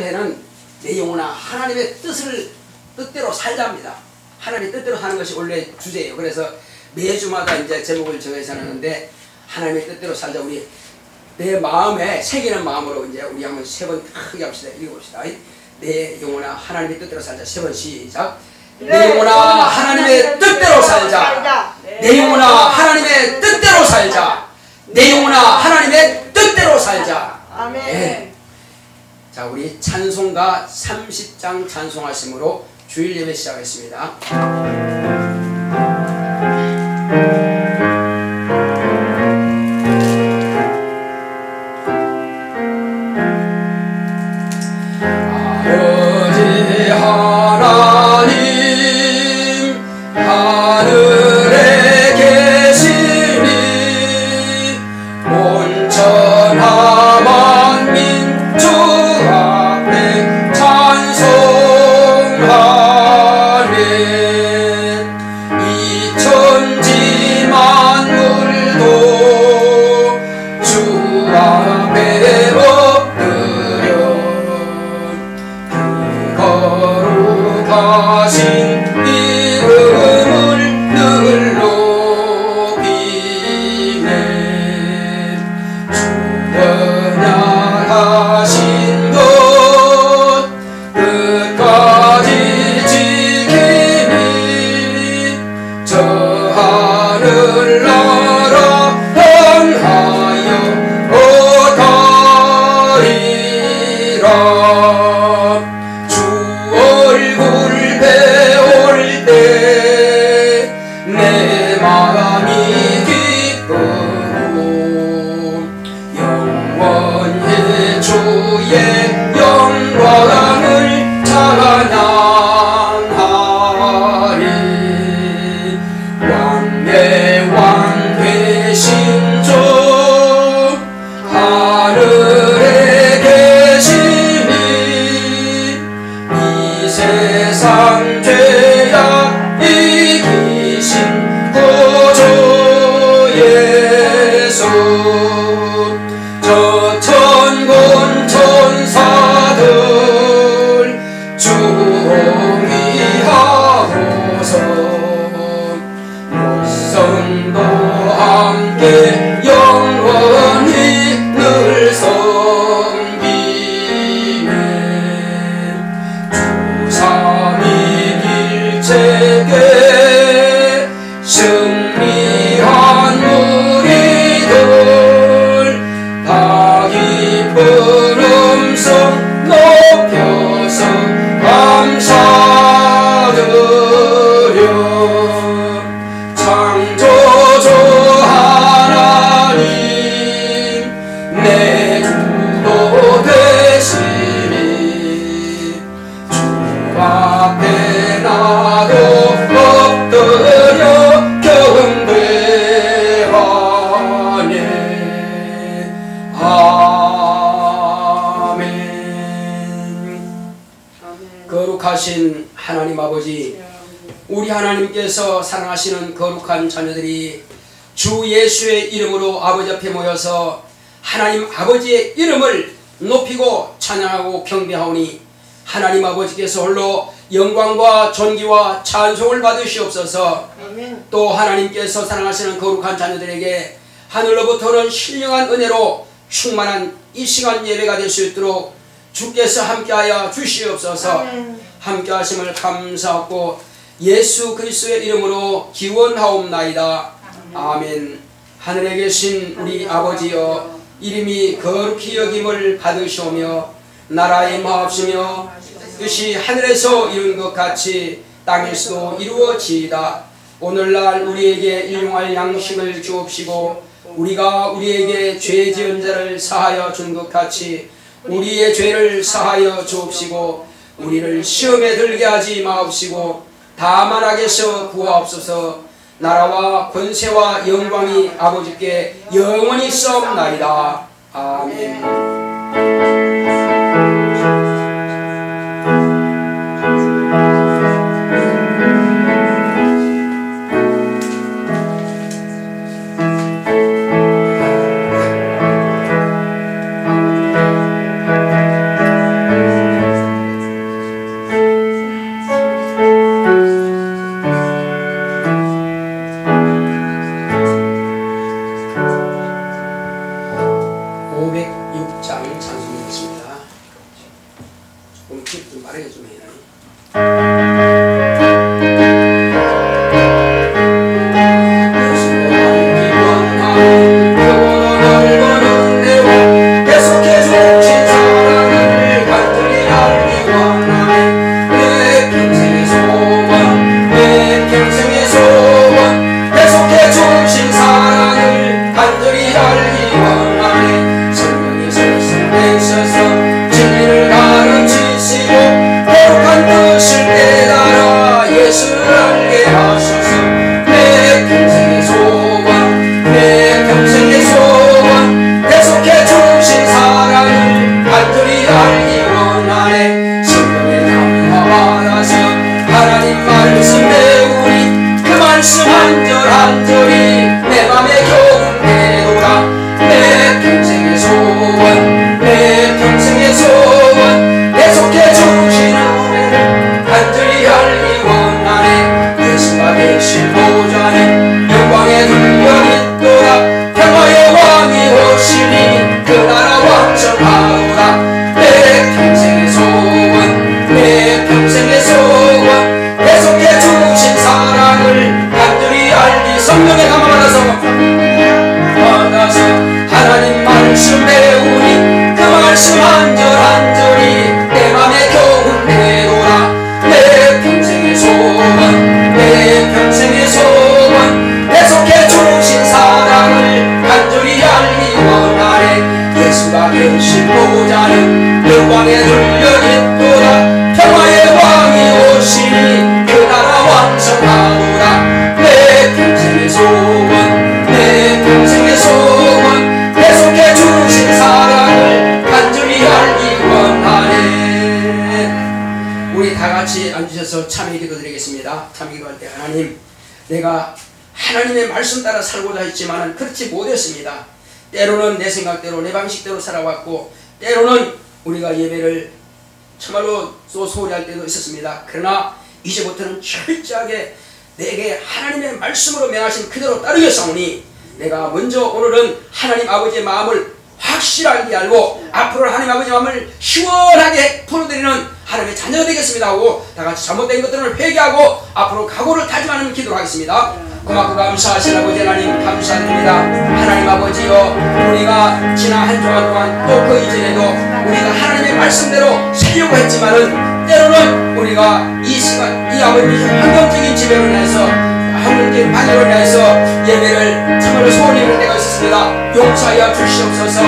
해는 내 영혼아 하나님의 뜻대로 살자입니다. 하나님의 뜻대로 사는 것이 원래 주제예요. 그래서 매주마다 이제 제목을 정해서 하는데 하나님의 뜻대로 살자. 우리 내 마음에 새기는 마음으로 이제 우리 한번 세 번 크게 합시다. 읽어봅시다. 내 영혼아 하나님의 뜻대로 살자. 세 번 시작. 내 영혼아 하나님의 뜻대로 살자. 내 영혼아 하나님의 뜻대로 살자. 내 영혼아 하나님의 뜻대로 살자. 아멘. 네. 자, 우리 찬송가 30장 찬송하심으로 주일 예배 시작하겠습니다. 아버지 하나님 하늘에 계시니 온천하 만민 주 앞에 찬송하네. 이 천지 만물도 주 앞에 엎드려 그 거룩하신 이름을 늘 높이네. 주 언약하신 것 끝까지 지키니 저 하늘나라 향하여 오가리라. 주 얼굴 배울 때 내 마음이 기쁘고 영원히 주의 영광을 찬양하리. 왕의 왕 되신 주 하늘에 계시니 이 세상 죄악 이기신 구주 예수. 저 천군 천사들 주홍이하고서 목성도 함께 영원히 늘 섬기네. 주 삼위일체께 승리한 우리들 다 기쁜 음성 높여서 감사드려. 창조주 하나님 내 주도 되시니 주 앞에 나도 엎드려 경배하네. 아멘. 거룩하신 하나님 아버지, 우리 하나님께서 사랑하시는 거룩한 자녀들이 주 예수의 이름으로 아버지 앞에 모여서 하나님 아버지의 이름을 높이고 찬양하고 경배하오니 하나님 아버지께서 홀로 영광과 존귀와 찬송을 받으시옵소서. 또 하나님께서 사랑하시는 거룩한 자녀들에게 하늘로부터는 신령한 은혜로 충만한 이 시간 예배가 될 수 있도록 주께서 함께하여 주시옵소서. 함께하심을 감사하고 예수 그리스도의 이름으로 기원하옵나이다. 아멘. 하늘에 계신 우리 아버지여, 이름이 거룩히 여김을 받으시오며 나라의 임하옵시며 뜻이 하늘에서 이룬 것 같이 땅에서도 이루어지이다. 오늘날 우리에게 일용할 양식을 주옵시고 우리가 우리에게 죄 지은 자를 사하여 준 것 같이 우리의 죄를 사하여 주옵시고 우리를 시험에 들게 하지 마옵시고 다만 악에서 구하옵소서. 나라와 권세와 영광이 아버지께 영원히 있사옵나이다. 아멘. 좀 말해 좀 해요. 참여 기도드리겠습니다. 참여 기도할 때 하나님, 내가 하나님의 말씀 따라 살고자 했지만 그렇지 못했습니다. 때로는 내 생각대로 내 방식대로 살아왔고 때로는 우리가 예배를 정말로 또 소홀히 할 때도 있었습니다. 그러나 이제부터는 철저하게 내게 하나님의 말씀으로 명하신 그대로 따르겠사오니 내가 먼저 오늘은 하나님 아버지의 마음을 확실하게 알고 앞으로 하나님 아버지의 마음을 시원하게 풀어드리는 하나님의 자녀가 되겠습니다 하고 다같이 잘못된 것들을 회개하고 앞으로 각오를 다짐하는 기도를 하겠습니다. 고맙고 감사하신 아버지 하나님 감사드립니다. 하나님 아버지여, 우리가 지난 한 주간 동안 또 그 이전에도 우리가 하나님의 말씀대로 살려고 했지만은 때로는 우리가 이 시간 이 아버지의 환경적인 지배로 인해서 환경적인 방해로 인해서 예배를 정말로 소홀히 할 때가 있었습니다. 용서하여 주시옵소서.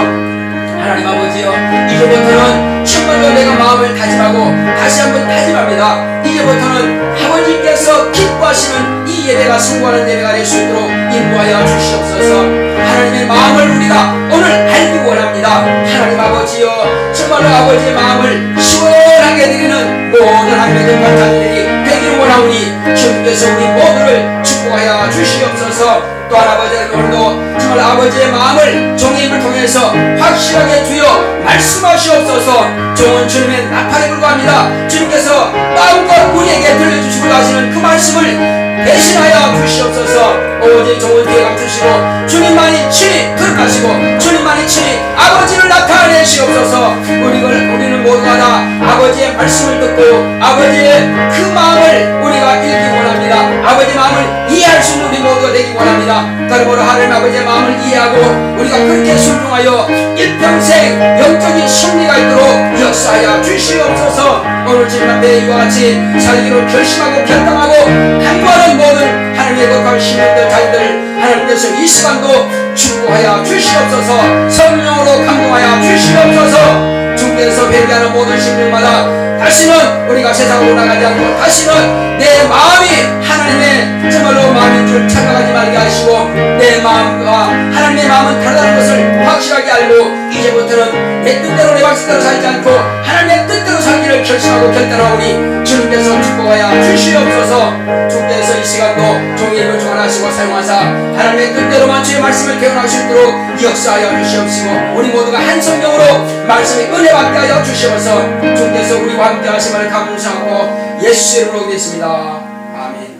하나님 아버지여, 이제부터는 정말로 내가 마음을 다짐하고 다시 한번 다짐합니다. 이제부터는 아버지께서 기뻐하시는 이 예배가 성공하는 예배가 될 수 있도록 인도하여 주시옵소서. 하나님의 마음을 우리가 오늘 알기 원합니다. 하나님 아버지여, 정말로 아버지의 마음을 시원하게 드리는 모든 하나님의 권사들이 되기를 원하오니 주님께서 우리 모두를 축복하여 주시옵소서. 또한 아버지 오늘도 정말 아버지의 마음을 종의 입을 통해서 확실하게 주여 말씀하시옵소서. 종은 주님의 나팔에 불과합니다. 주님께서 마음껏 우리에게 들려주시고 하시는 그 말씀을 대신하여 주시옵소서. 오직 종은 뒤에 감추시고 주님만이 친히 드러나시고 주님만이 친히 아버지를 나타내시옵소서. 우리는 모두가 다 아버지의 말씀을 듣고 아버지의 그 마음을 우리가 읽기 원합니다. 아버지의 마음을 이해할 수 있는 우리 모두가 되기 원합니다. 그러므로 하나님 아버지의 마음을 이해하고 우리가 그렇게 순종하여 일평생 영적인 승리가 있도록 역사하여 주시옵소서. 오늘 주님 앞에 이와 같이 살기로 결심하고 결단하고 간구하는 모든 하나님의 거룩한 시민들 자녀들 하나님께서 이 시간도 축복하여 주시옵소서. 성령으로 감동하여 주시옵소서. 주께서 회개하는 모든 심령마다 다시는 우리가 세상으로 나가지 않고 다시는 내 마음이 하나님의 정말로 마음인 줄 착각하지 말게 하시고 내 마음과 하나님의 마음은 다르다는 것을 확실하게 알고 이제부터는 내 뜻대로 내 방식대로 살지 않고 하나님의 뜻대로 살기를 결심하고 결단하오니 주님께서 축복하여 주시옵소서. 주께서 이 시간도 종의 입을 주관하시고 사용하사 하나님의 뜻대로만 주의 말씀을 개헌할 수 있도록 역사하여 주시옵시고 우리 모두가 한 성령으로 말씀의 은혜 받게 하여 주시옵소서. 주께서 우리와 함께 하심을 감사하고 예수 이름으로 기도했습니다. 아멘.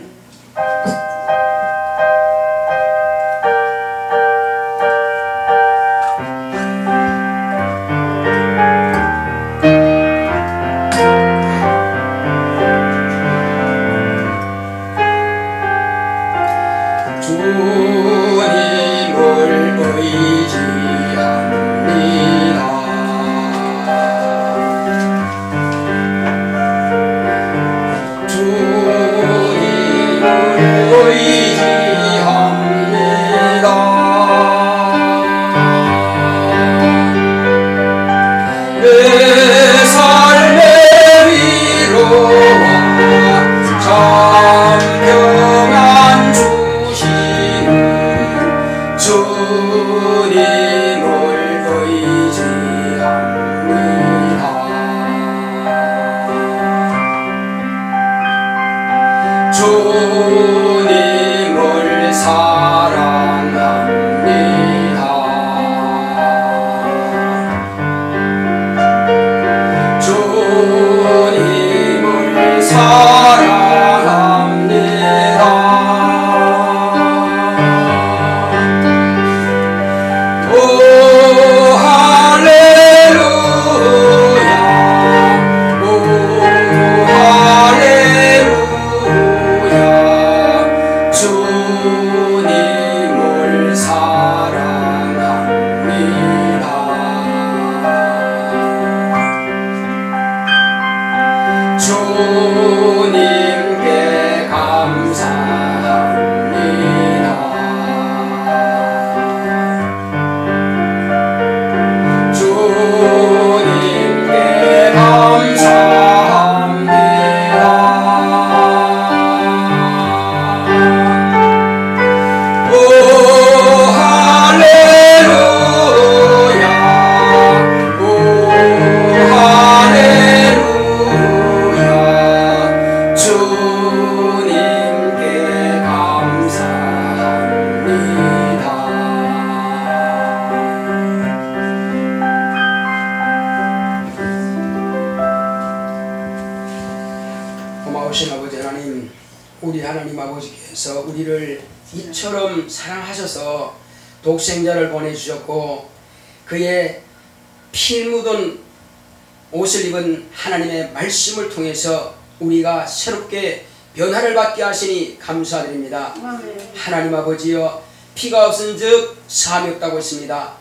주님을 사랑합니다. 주님을 사랑합니다. 오 할렐루야, 오 할렐루야. 주님을 사랑합니다. 주님께 감사합니다. 주님께 감사합니다. 오 할렐루야, 오 할렐루야. 주님께 감사합니다. 고마우신 아버지 하나님, 우리 하나님 아버지께서 우리를 이처럼 사랑하셔서 독생자를 보내주셨고 그의 피 묻은 옷을 입은 하나님의 말씀을 통해서 우리가 새롭게 변화를 받게 하시니 감사드립니다. 하나님 아버지여, 피가 없은즉 사함이 없다고 했습니다.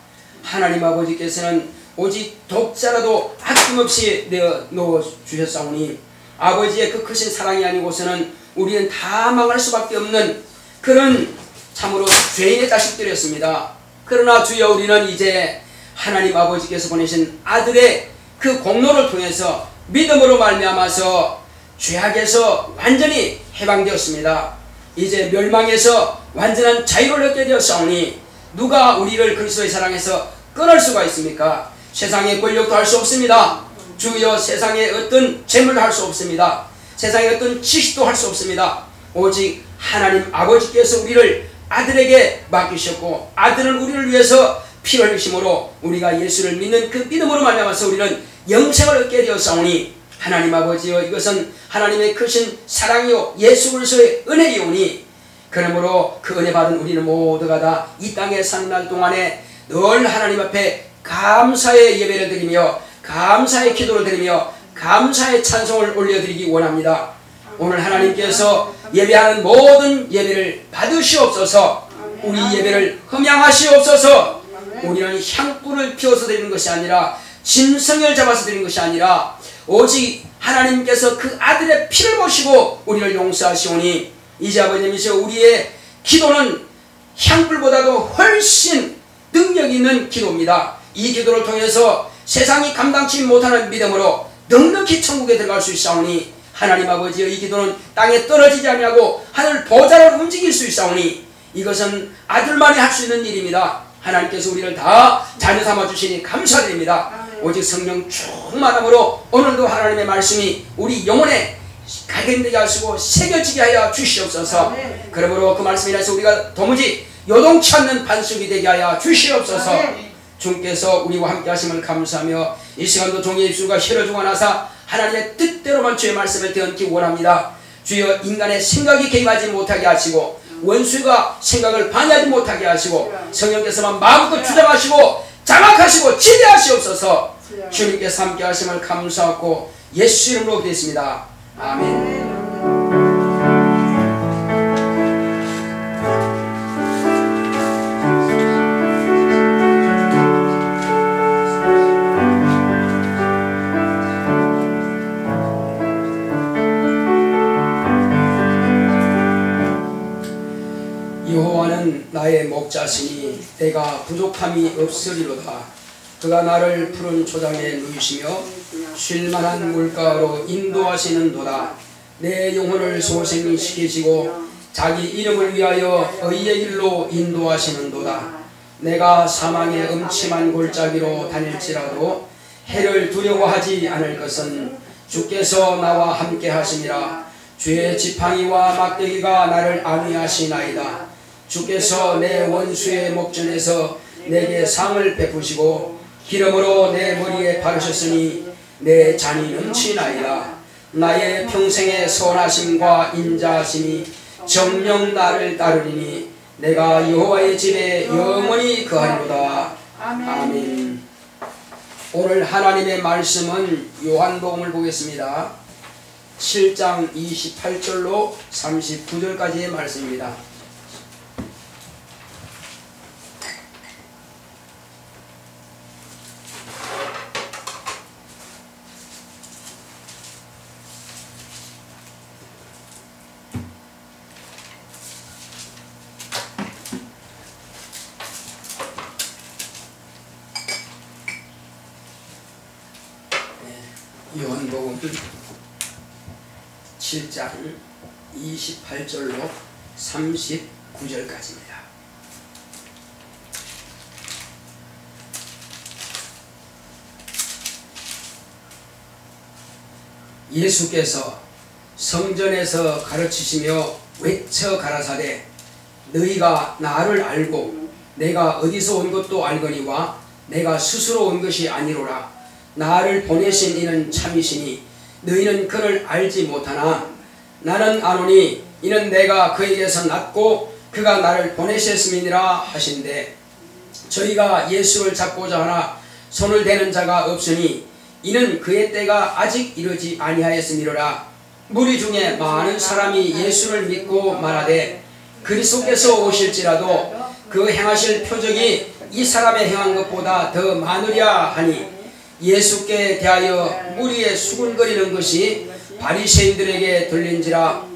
하나님 아버지께서는 오직 독자라도 아낌없이 내어 놓아주셨사오니 아버지의 그 크신 사랑이 아니고서는 우리는 다 망할 수밖에 없는 그런 참으로 죄인의 자식들이었습니다. 그러나 주여, 우리는 이제 하나님 아버지께서 보내신 아들의 그 공로를 통해서 믿음으로 말미암아서 죄악에서 완전히 해방되었습니다. 이제 멸망에서 완전한 자유를 얻게 되었사오니 누가 우리를 그리스도의 사랑에서 끊을 수가 있습니까? 세상의 권력도 할 수 없습니다. 주여, 세상의 어떤 재물도 할 수 없습니다. 세상의 어떤 지식도 할 수 없습니다. 오직 하나님 아버지께서 우리를 아들에게 맡기셨고 아들은 우리를 위해서 피를 흘리심으로 우리가 예수를 믿는 그 믿음으로 말미암아서 우리는 영생을 얻게 되었사오니 하나님 아버지여, 이것은 하나님의 크신 사랑이요 예수 그리스도의 은혜이오니 그러므로 그 은혜 받은 우리는 모두가 다 이 땅에 사는 날 동안에 늘 하나님 앞에 감사의 예배를 드리며 감사의 기도를 드리며 감사의 찬송을 올려드리기 원합니다. 오늘 하나님께서 예배하는 모든 예배를 받으시옵소서. 우리 예배를 흠양하시옵소서. 우리는 향불을 피워서 드리는 것이 아니라 짐승을 잡아서 드리는 것이 아니라 오직 하나님께서 그 아들의 피를 보시고 우리를 용서하시오니 이제 아버님이시여, 우리의 기도는 향불보다도 훨씬 능력 있는 기도입니다. 이 기도를 통해서 세상이 감당치 못하는 믿음으로 넉넉히 천국에 들어갈 수 있사오니 하나님 아버지여, 이 기도는 땅에 떨어지지 아니하고 하늘 보좌를 움직일 수 있사오니 이것은 아들만이 할 수 있는 일입니다. 하나님께서 우리를 다 자녀 삼아 주시니 감사드립니다. 오직 성령 충만함으로 오늘도 하나님의 말씀이 우리 영혼에 각인되게 하시고 새겨지게 하여 주시옵소서. 그러므로 그 말씀에 대해서 우리가 도무지 요동치 않는 반석이 되게 하여 주시옵소서. 주께서 우리와 함께 하심을 감사하며 이 시간도 종의 입술과 혀를 중환하사 하나님의 뜻대로만 주의 말씀을 되얹기 원합니다. 주여, 인간의 생각이 개입하지 못하게 하시고 원수가 생각을 방해하지 못하게 하시고 성령께서만 마음껏 주장하시고 장악하시고 지배하시옵소서. 주님께서 함께 하심을 감사하고 예수 이름으로 기도했습니다. 아멘. 여호와는 나의 목자시니 내가 부족함이 없으리로다. 그가 나를 푸른 초장에 누이시며 쉴만한 물가로 인도하시는도다. 내 영혼을 소생시키시고 자기 이름을 위하여 의의 길로 인도하시는도다. 내가 사망의 음침한 골짜기로 다닐지라도 해를 두려워하지 않을 것은 주께서 나와 함께 하심이라. 주의 지팡이와 막대기가 나를 안위하시나이다. 주께서 내 원수의 목전에서 내게 상을 베푸시고 기름으로 내 머리에 바르셨으니 내 잔이 넘치나이다. 나의 평생의 선하심과 인자하심이 정녕 나를 따르리니 내가 여호와의 집에 영원히 거하리로다. 아멘. 오늘 하나님의 말씀은 요한복음을 보겠습니다. 7장 28절로 39절까지의 말씀입니다. 요한복음 7장 28절로 39절까지입니다. 예수께서 성전에서 가르치시며 외쳐 가라사대 너희가 나를 알고 내가 어디서 온 것도 알거니와 내가 스스로 온 것이 아니로라. 나를 보내신 이는 참이시니 너희는 그를 알지 못하나 나는 아노니 이는 내가 그에게서 났고 그가 나를 보내셨음이니라 하신대. 저희가 예수를 잡고자 하나 손을 대는 자가 없으니 이는 그의 때가 아직 이르지 아니하였음이로라. 무리 중에 많은 사람이 예수를 믿고 말하되 그리스도께서 오실지라도 그 행하실 표적이 이 사람의 행한 것보다 더 많으랴 하니 예수께 대하여 무리에 수군거리는 것이 바리새인들에게 들린지라.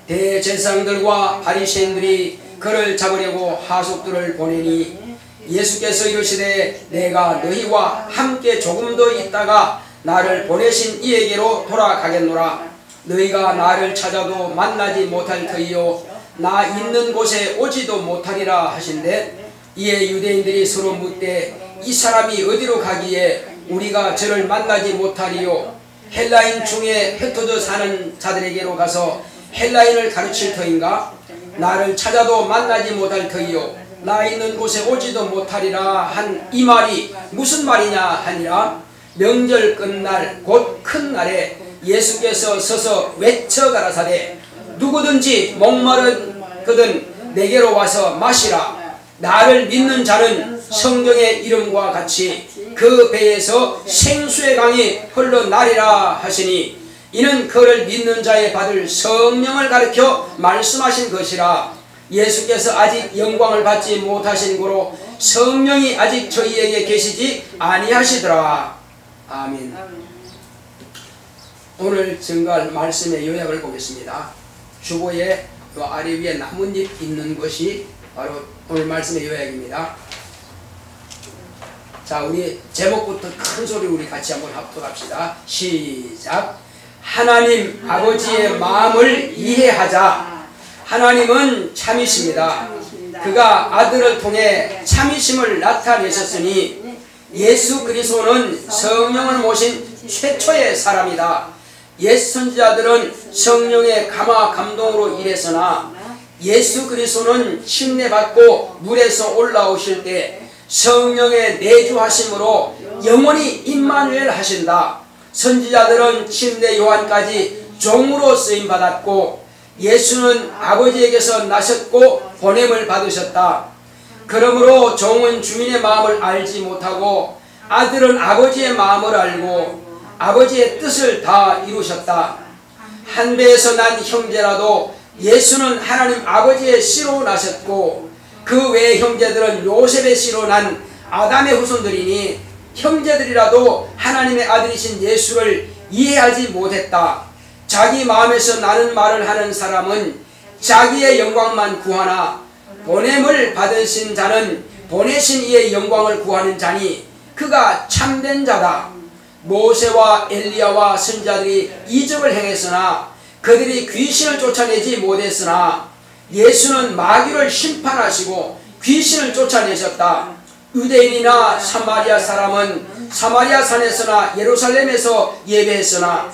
대제사장들과 바리새인들이 그를 잡으려고 하속들을 보내니 예수께서 이르시되 내가 너희와 함께 조금 더 있다가 나를 보내신 이에게로 돌아가겠노라. 너희가 나를 찾아도 만나지 못할 터이요 나 있는 곳에 오지도 못하리라 하신대. 이에 유대인들이 서로 묻되 이 사람이 어디로 가기에 우리가 저를 만나지 못하리요? 헬라인 중에 흩어져 사는 자들에게로 가서 헬라인을 가르칠 터인가? 나를 찾아도 만나지 못할 터이요 나 있는 곳에 오지도 못하리라 한 이 말이 무슨 말이냐 하니라. 명절 끝날 곧 큰 날에 예수께서 서서 외쳐 가라사대 누구든지 목마르거든 내게로 와서 마시라. 나를 믿는 자는 성경의 이름과 같이 그 배에서 생수의 강이 흘러나리라 하시니 이는 그를 믿는 자에 받을 성령을 가르쳐 말씀하신 것이라. 예수께서 아직 영광을 받지 못하신 고로 성령이 아직 저희에게 계시지 아니하시더라. 아멘. 오늘 증거할 말씀의 요약을 보겠습니다. 주보에 아래 위에 나뭇잎 있는 것이 바로 오늘 말씀의 요약입니다. 자, 우리 제목부터 큰 소리 우리 같이 한번 합독합시다. 시작. 하나님 아버지의 마음을 이해하자. 하나님은 참이십니다. 그가 아들을 통해 참이심을 나타내셨으니 예수 그리스도는 성령을 모신 최초의 사람이다. 옛 선지자들은 성령의 감화 감동으로 일했으나 예수 그리스도는 침례받고 물에서 올라오실 때 성령의 내주하심으로 영원히 임마누엘 하신다. 선지자들은 침례 요한까지 종으로 쓰임받았고 예수는 아버지에게서 나셨고 보냄을 받으셨다. 그러므로 종은 주인의 마음을 알지 못하고 아들은 아버지의 마음을 알고 아버지의 뜻을 다 이루셨다. 한 배에서 난 형제라도 예수는 하나님 아버지의 씨로 나셨고 그 외의 형제들은 요셉의 씨로 난 아담의 후손들이니 형제들이라도 하나님의 아들이신 예수를 이해하지 못했다. 자기 마음에서 나는 말을 하는 사람은 자기의 영광만 구하나 보냄을 받으신 자는 보내신 이의 영광을 구하는 자니 그가 참된 자다. 모세와 엘리야와 선지자들이 이적을 행했으나 그들이 귀신을 쫓아내지 못했으나 예수는 마귀를 심판하시고 귀신을 쫓아내셨다. 유대인이나 사마리아 사람은 사마리아 산에서나 예루살렘에서 예배했으나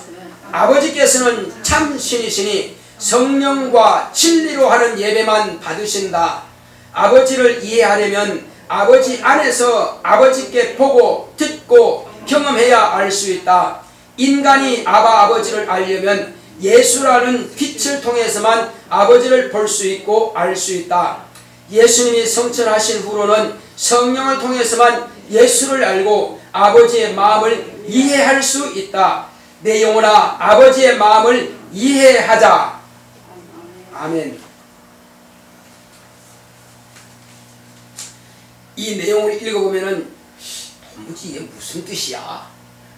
아버지께서는 참 신이시니 성령과 진리로 하는 예배만 받으신다. 아버지를 이해하려면 아버지 안에서 아버지께 보고 듣고 경험해야 알 수 있다. 인간이 아버지를 알려면 예수라는 빛을 통해서만 아버지를 볼 수 있고 알 수 있다. 예수님이 성천하신 후로는 성령을 통해서만 예수를 알고 아버지의 마음을 이해할 수 있다. 내 영혼아, 아버지의 마음을 이해하자. 아멘. 이 내용을 읽어보면은 도무지 이게 무슨 뜻이야?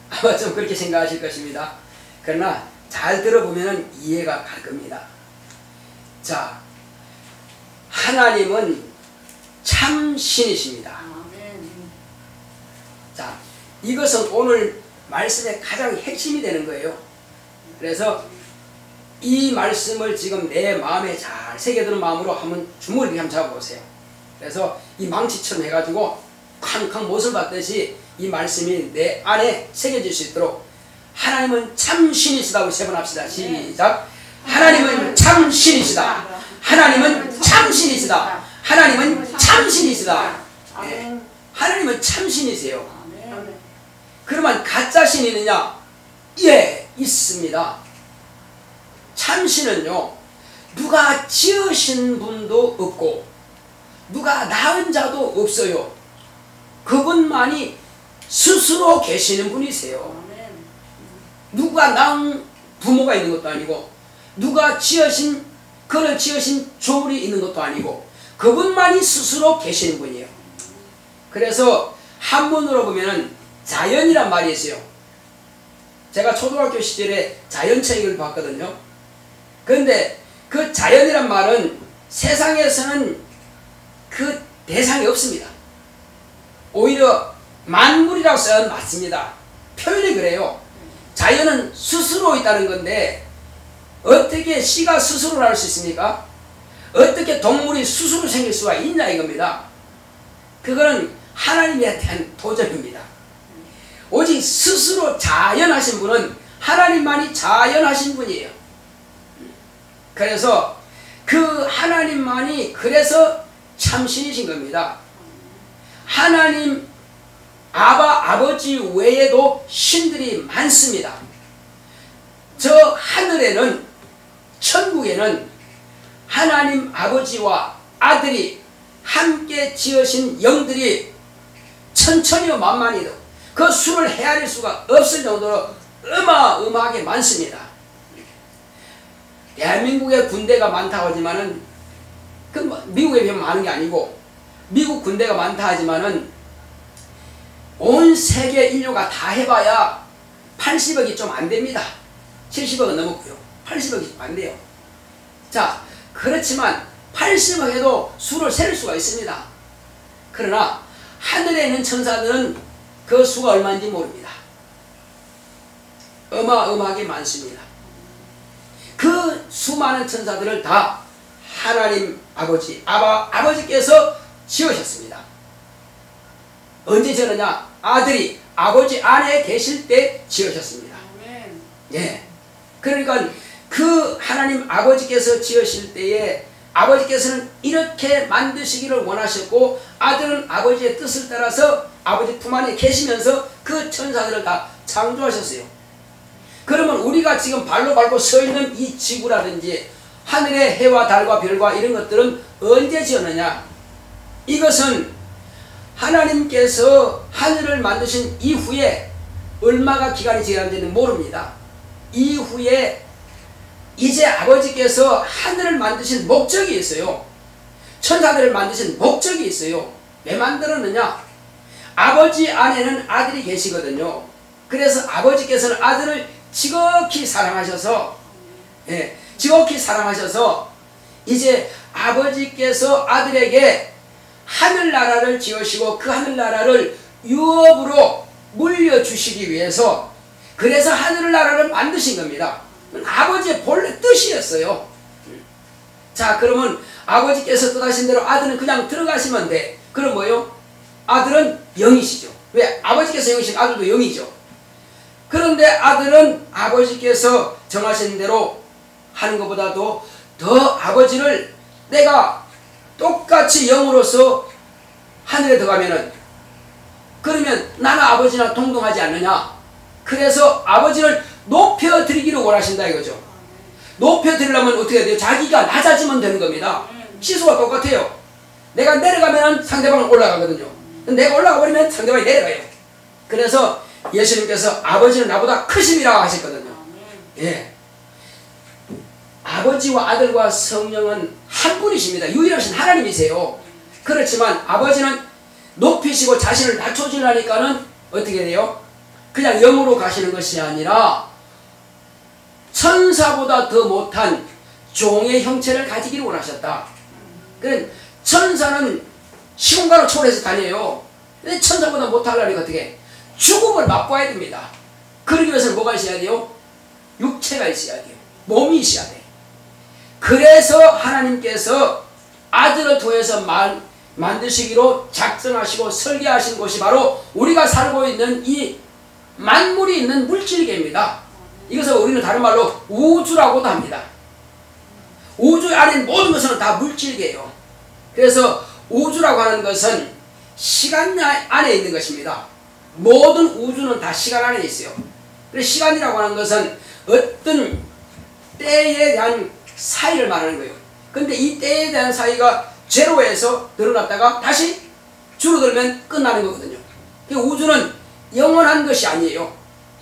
아마 좀 그렇게 생각하실 것입니다. 그러나 잘 들어보면은 이해가 갈 겁니다. 자, 하나님은 참 신이십니다. 자, 이것은 오늘 말씀의 가장 핵심이 되는 거예요. 그래서 이 말씀을 지금 내 마음에 잘 새겨드는 마음으로 한번 주먹을 한번 잡아보세요. 그래서 이 망치처럼 해가지고 쾅쾅 못을 받듯이 이 말씀이 내 안에 새겨질 수 있도록 하나님은 참 신이시다고 세 번 합시다. 시작. 하나님은 참 신이시다. 하나님은 참 신이시다. 하나님은 참 신이시다. 네. 하나님은 참 신이세요. 그러면 가짜 신이 있느냐? 예, 있습니다. 참 신은요, 누가 지으신 분도 없고 누가 낳은 자도 없어요. 그분만이 스스로 계시는 분이세요. 누가 낳은 부모가 있는 것도 아니고 누가 지으신 그를 지으신 조물이 있는 것도 아니고 그분만이 스스로 계시는 분이에요. 그래서 한문으로 보면은 자연이란 말이 있어요. 제가 초등학교 시절에 자연책을 봤거든요. 그런데 그 자연이란 말은 세상에서는 그 대상이 없습니다. 오히려 만물이라고 써야 맞습니다. 표현이 그래요. 자연은 스스로 있다는 건데 어떻게 씨가 스스로 날 수 있습니까? 어떻게 동물이 스스로 생길 수가 있냐 이겁니다. 그거는 하나님에 대한 도전입니다. 오직 스스로 자연하신 분은 하나님만이 자연하신 분이에요. 그래서 그 하나님만이 그래서 참신이신 겁니다. 하나님 아버지 외에도 신들이 많습니다. 저 하늘에는 천국에는 하나님 아버지와 아들이 함께 지으신 영들이 천천히요 만만히도 그 수를 헤아릴 수가 없을 정도로 어마어마하게 많습니다. 대한민국에 군대가 많다고 하지만은 그 미국에 비하면 많은 게 아니고 미국 군대가 많다 하지만은 온 세계 인류가 다 해봐야 80억이 좀 안 됩니다. 70억은 넘었고요. 80억이 안 돼요. 자, 그렇지만 80억에도 수를 셀 수가 있습니다. 그러나 하늘에 있는 천사들은 그 수가 얼마인지 모릅니다. 어마어마하게 많습니다. 그 수많은 천사들을 다 하나님 아버지께서 지으셨습니다. 언제 지었느냐? 아들이 아버지 안에 계실 때 지으셨습니다. 예. 그러니까 그 하나님 아버지께서 지으실 때에 아버지께서는 이렇게 만드시기를 원하셨고 아들은 아버지의 뜻을 따라서 아버지 품 안에 계시면서 그 천사들을 다 창조하셨어요. 그러면 우리가 지금 발로 밟고 서 있는 이 지구라든지 하늘의 해와 달과 별과 이런 것들은 언제 지었느냐? 이것은 하나님께서 하늘을 만드신 이후에 얼마가 기간이 지났는지는 모릅니다. 이후에 이제 아버지께서 하늘을 만드신 목적이 있어요. 천사들을 만드신 목적이 있어요. 왜 만들었느냐? 아버지 안에는 아들이 계시거든요. 그래서 아버지께서는 아들을 지극히 사랑하셔서 지극히 사랑하셔서 이제 아버지께서 아들에게 하늘나라를 지으시고 그 하늘나라를 유업으로 물려주시기 위해서 그래서 하늘나라를 만드신 겁니다. 아버지의 본래 뜻이었어요. 자, 그러면 아버지께서 뜻하신 대로 아들은 그냥 들어가시면 돼. 그럼 뭐요? 아들은 영이시죠. 왜? 아버지께서 영이신 아들도 영이죠. 그런데 아들은 아버지께서 정하신 대로 하는 것보다도 더 아버지를 내가 똑같이 영으로서 하늘에 들어가면은 그러면 나는 아버지나 동등하지 않느냐. 그래서 아버지를 높여드리기를 원하신다 이거죠. 높여드리려면 어떻게 해야 돼요? 자기가 낮아지면 되는 겁니다. 시수가 똑같아요. 내가 내려가면 상대방은 올라가거든요. 내가 올라가 버리면 상대방이 내려가요. 그래서 예수님께서 아버지는 나보다 크심이라 하셨거든요. 예. 아버지와 아들과 성령은 한 분이십니다. 유일하신 하나님이세요. 그렇지만 아버지는 높이시고 자신을 낮춰주려니까는 어떻게 돼요? 그냥 영으로 가시는 것이 아니라 천사보다 더 못한 종의 형체를 가지기를 원하셨다. 그래 천사는 시공간을 초월해서 다녀요. 근데 천사보다 못하려니까 어떻게? 죽음을 맛봐야 됩니다. 그러기 위해서는 뭐가 있어야 돼요? 육체가 있어야 돼요. 몸이 있어야 돼. 그래서 하나님께서 아들을 통해서 만드시기로 작정하시고 설계하신 곳이 바로 우리가 살고 있는 이 만물이 있는 물질계입니다. 이것을 우리는 다른 말로 우주라고도 합니다. 우주 안에 모든 것은 다 물질계예요. 그래서 우주라고 하는 것은 시간 안에 있는 것입니다. 모든 우주는 다 시간 안에 있어요. 그래서 시간이라고 하는 것은 어떤 때에 대한 사이를 말하는 거예요. 근데 이 때에 대한 사이가 제로에서 늘어났다가 다시 줄어들면 끝나는 거거든요. 우주는 영원한 것이 아니에요.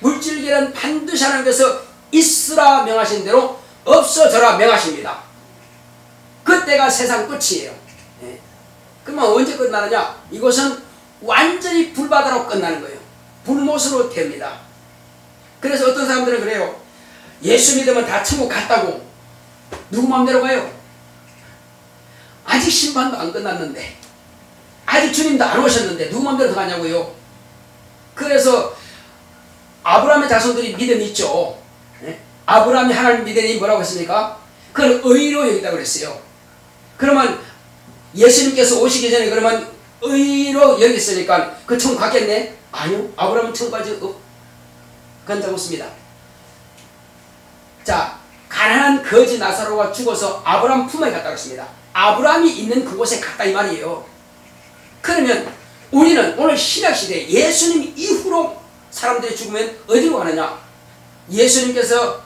물질계는 반드시 하나님께서 있으라 명하신 대로 없어져라 명하십니다. 그때가 세상 끝이에요. 예. 그러면 언제 끝나느냐? 이것은 완전히 불바다로 끝나는 거예요. 불못으로 됩니다. 그래서 어떤 사람들은 그래요. 예수 믿으면 다 천국 갔다고. 누구 마음대로 가요? 아직 심판도 안 끝났는데, 아직 주님도 안 오셨는데 누구 마음대로 가냐고요? 그래서 아브라함의 자손들이 믿음이 있죠. 네? 아브라함이 하나님 믿으니 뭐라고 했습니까? 그걸 의로 여기다고 그랬어요. 그러면 예수님께서 오시기 전에 그러면 의로 여겼으니까 그 천국 갔겠네? 아니요. 아브라함은 천국까지 간다고 씁니다. 자, 가난한 거지 나사로가 죽어서 아브라함 품에 갔다고 했습니다. 아브라함이 있는 그곳에 갔다 이 말이에요. 그러면 우리는 오늘 신약시대에 예수님 이후로 사람들이 죽으면 어디로 가느냐? 예수님께서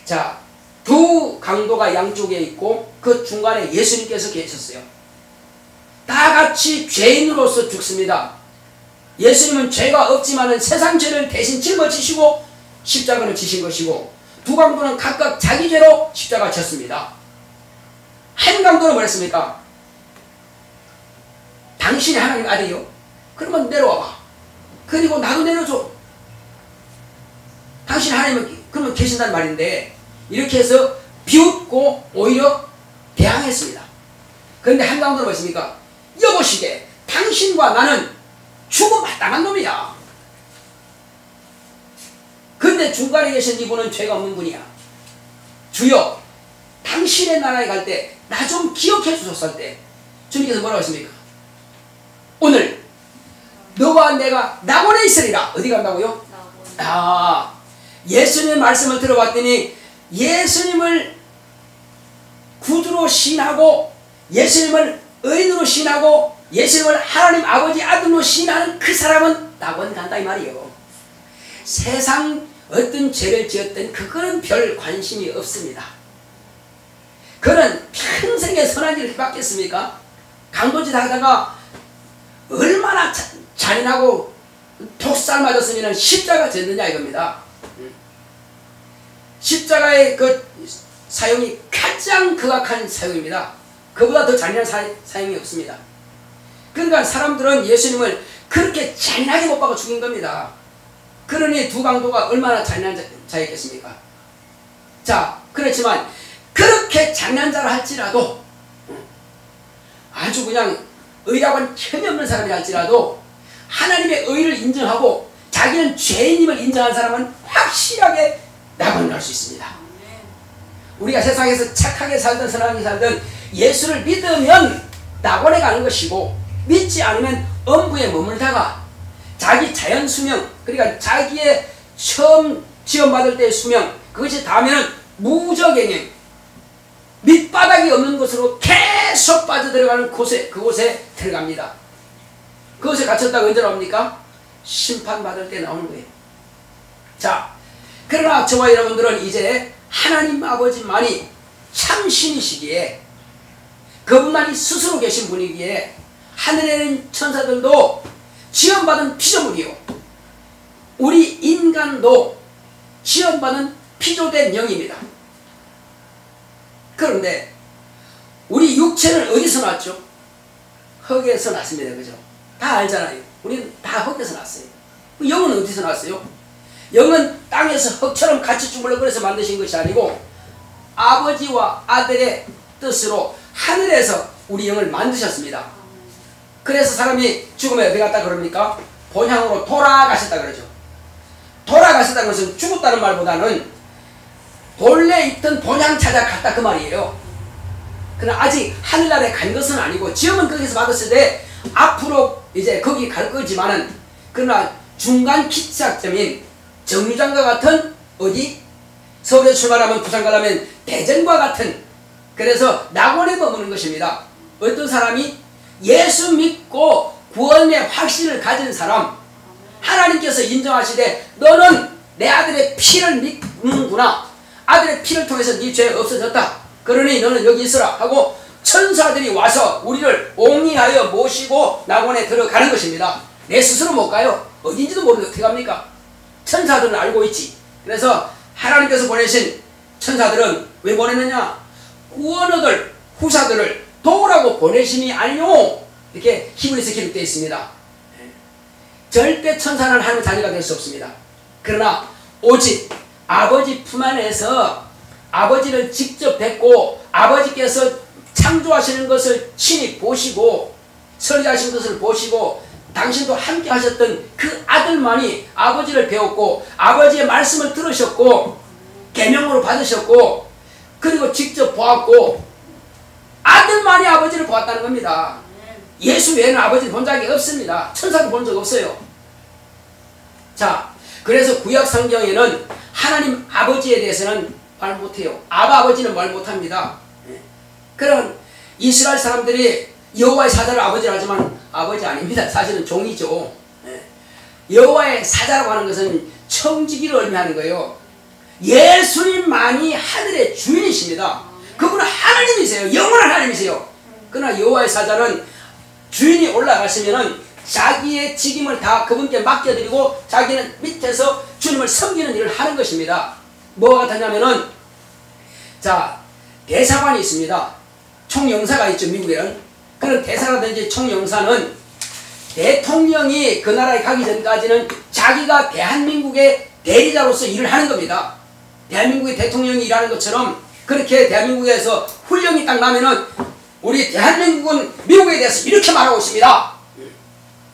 자, 두 강도가 양쪽에 있고 그 중간에 예수님께서 계셨어요. 다 같이 죄인으로서 죽습니다. 예수님은 죄가 없지만은 세상 죄를 대신 짊어지시고 십자가를 지신 것이고, 두 강도는 각각 자기 죄로 십자가 졌습니다. 한 강도는 뭐랬습니까? 당신이 하나님 아들이요? 그러면 내려와봐. 그리고 나도 내려줘. 당신 하나님은 그러면 계신다는 말인데, 이렇게 해서 비웃고 오히려 대항했습니다. 그런데 한 강도는 뭐였습니까? 여보시게 당신과 나는 죽음 마땅한 놈이야. 근데 중간에 계신 이분은 죄가 없는 분이야. 주여, 당신의 나라에 갈 때 나 좀 기억해 주소서 할 때 주님께서 뭐라고 했습니까? 오늘 너와 내가 낙원에 있으리라. 어디 간다고요? 아, 예수님의 말씀을 들어봤더니 예수님을 구주로 신하고 예수님을 의인으로 신하고 예수님을 하나님 아버지 아들로 신하는 그 사람은 낙원 간다 이 말이에요. 세상 어떤 죄를 지었든 그거는 별 관심이 없습니다. 그는 평생에 선한 일을 해봤겠습니까? 강도짓 하다가 얼마나 잔인하고 독살 맞았으면 십자가 졌느냐 이겁니다. 십자가의 그 사용이 가장 극악한 사용입니다. 그보다 더 잔인한 사용이 없습니다. 그러니까 사람들은 예수님을 그렇게 잔인하게 못 박아 죽인 겁니다. 그러니 두 강도가 얼마나 잔인한 자였겠습니까? 자, 그렇지만 그렇게 잔인한 자라 할지라도 아주 그냥 의라고는 전혀 없는 사람이 할지라도 하나님의 의를 인정하고 자기는 죄인임을 인정한 사람은 확실하게 낙원을 갈 수 있습니다. 우리가 세상에서 착하게 살든 선하게 살든 예수를 믿으면 낙원에 가는 것이고, 믿지 않으면 엄부에 머물다가 자기 자연 수명, 그러니까 자기의 처음 지원받을 때의 수명, 그것이 다음에는 무적행행, 밑바닥이 없는 곳으로 계속 빠져들어가는 그곳에 들어갑니다. 그곳에 갇혔다가 언제 나옵니까? 심판받을 때 나오는 거예요. 자, 그러나 저와 여러분들은 이제 하나님 아버지만이 참 신이시기에, 그분만이 스스로 계신 분이기에, 하늘에 있는 천사들도 지원받은 피조물이요, 우리 인간도 지원받은 피조된 영입니다. 그런데 우리 육체는 어디서 났죠? 흙에서 났습니다. 그죠? 다 알잖아요. 우리는 다 흙에서 났어요. 영은 어디서 났어요? 영은 땅에서 흙처럼 같이 주물럭거려서 만드신 것이 아니고 아버지와 아들의 뜻으로 하늘에서 우리 영을 만드셨습니다. 그래서 사람이 죽으면 어디 갔다 그럽니까? 본향으로 돌아가셨다 그러죠. 돌아가셨다는 것은 죽었다는 말보다는 본래 있던 본향 찾아갔다 그 말이에요. 그러나 아직 하늘나라에 간 것은 아니고 지음은 거기서 받았을 때 앞으로 이제 거기 갈 거지만은, 그러나 중간 기착점인 정류장과 같은, 어디? 서울에 출발하면 부산 가려면 대전과 같은, 그래서 낙원에 머무는 것입니다. 어떤 사람이 예수 믿고 구원의 확신을 가진 사람, 하나님께서 인정하시되 너는 내 아들의 피를 믿는구나, 아들의 피를 통해서 네 죄 없어졌다, 그러니 너는 여기 있으라 하고 천사들이 와서 우리를 옹이하여 모시고 낙원에 들어가는 것입니다. 내 스스로 못 가요. 어딘지도 모르는데 어떻게 합니까? 천사들은 알고 있지. 그래서 하나님께서 보내신 천사들은 왜 보내느냐? 구원 얻을 후사들을 도우라고 보내심이 아니요, 이렇게 히브리서 기록되어 있습니다. 절대 천사는 하나님의 자녀가 될 수 없습니다. 그러나 오직 아버지 품 안에서 아버지를 직접 뵙고 아버지께서 창조하시는 것을 친히 보시고 설계하신 것을 보시고 당신도 함께 하셨던 그 아들만이 아버지를 배웠고 아버지의 말씀을 들으셨고 계명으로 받으셨고 그리고 직접 보았고 아들만이 아버지를 보았다는 겁니다. 예수 외에는 아버지를 본 적이 없습니다. 천사도 본 적 없어요. 자, 그래서 구약 성경에는 하나님 아버지에 대해서는 말 못해요. 아버지는 말 못합니다. 그런 이스라엘 사람들이 여호와의 사자를 아버지라 하지만 아버지 아닙니다. 사실은 종이죠. 여호와의 사자라고 하는 것은 청지기를 의미하는 거예요. 예수님만이 하늘의 주인이십니다. 그분은 하나님이세요. 영원한 하나님이세요. 그러나 여호와의 사자는 주인이 올라가시면은 자기의 직임을 다 그분께 맡겨드리고 자기는 밑에서 주님을 섬기는 일을 하는 것입니다. 뭐가 같았냐면은, 자, 대사관이 있습니다. 총영사가 있죠. 미국에는. 그런 대사라든지 총영사는 대통령이 그 나라에 가기 전까지는 자기가 대한민국의 대리자로서 일을 하는 겁니다. 대한민국의 대통령이 일하는 것처럼 그렇게 대한민국에서 훈령이 딱 나면은 우리 대한민국은 미국에 대해서 이렇게 말하고 있습니다.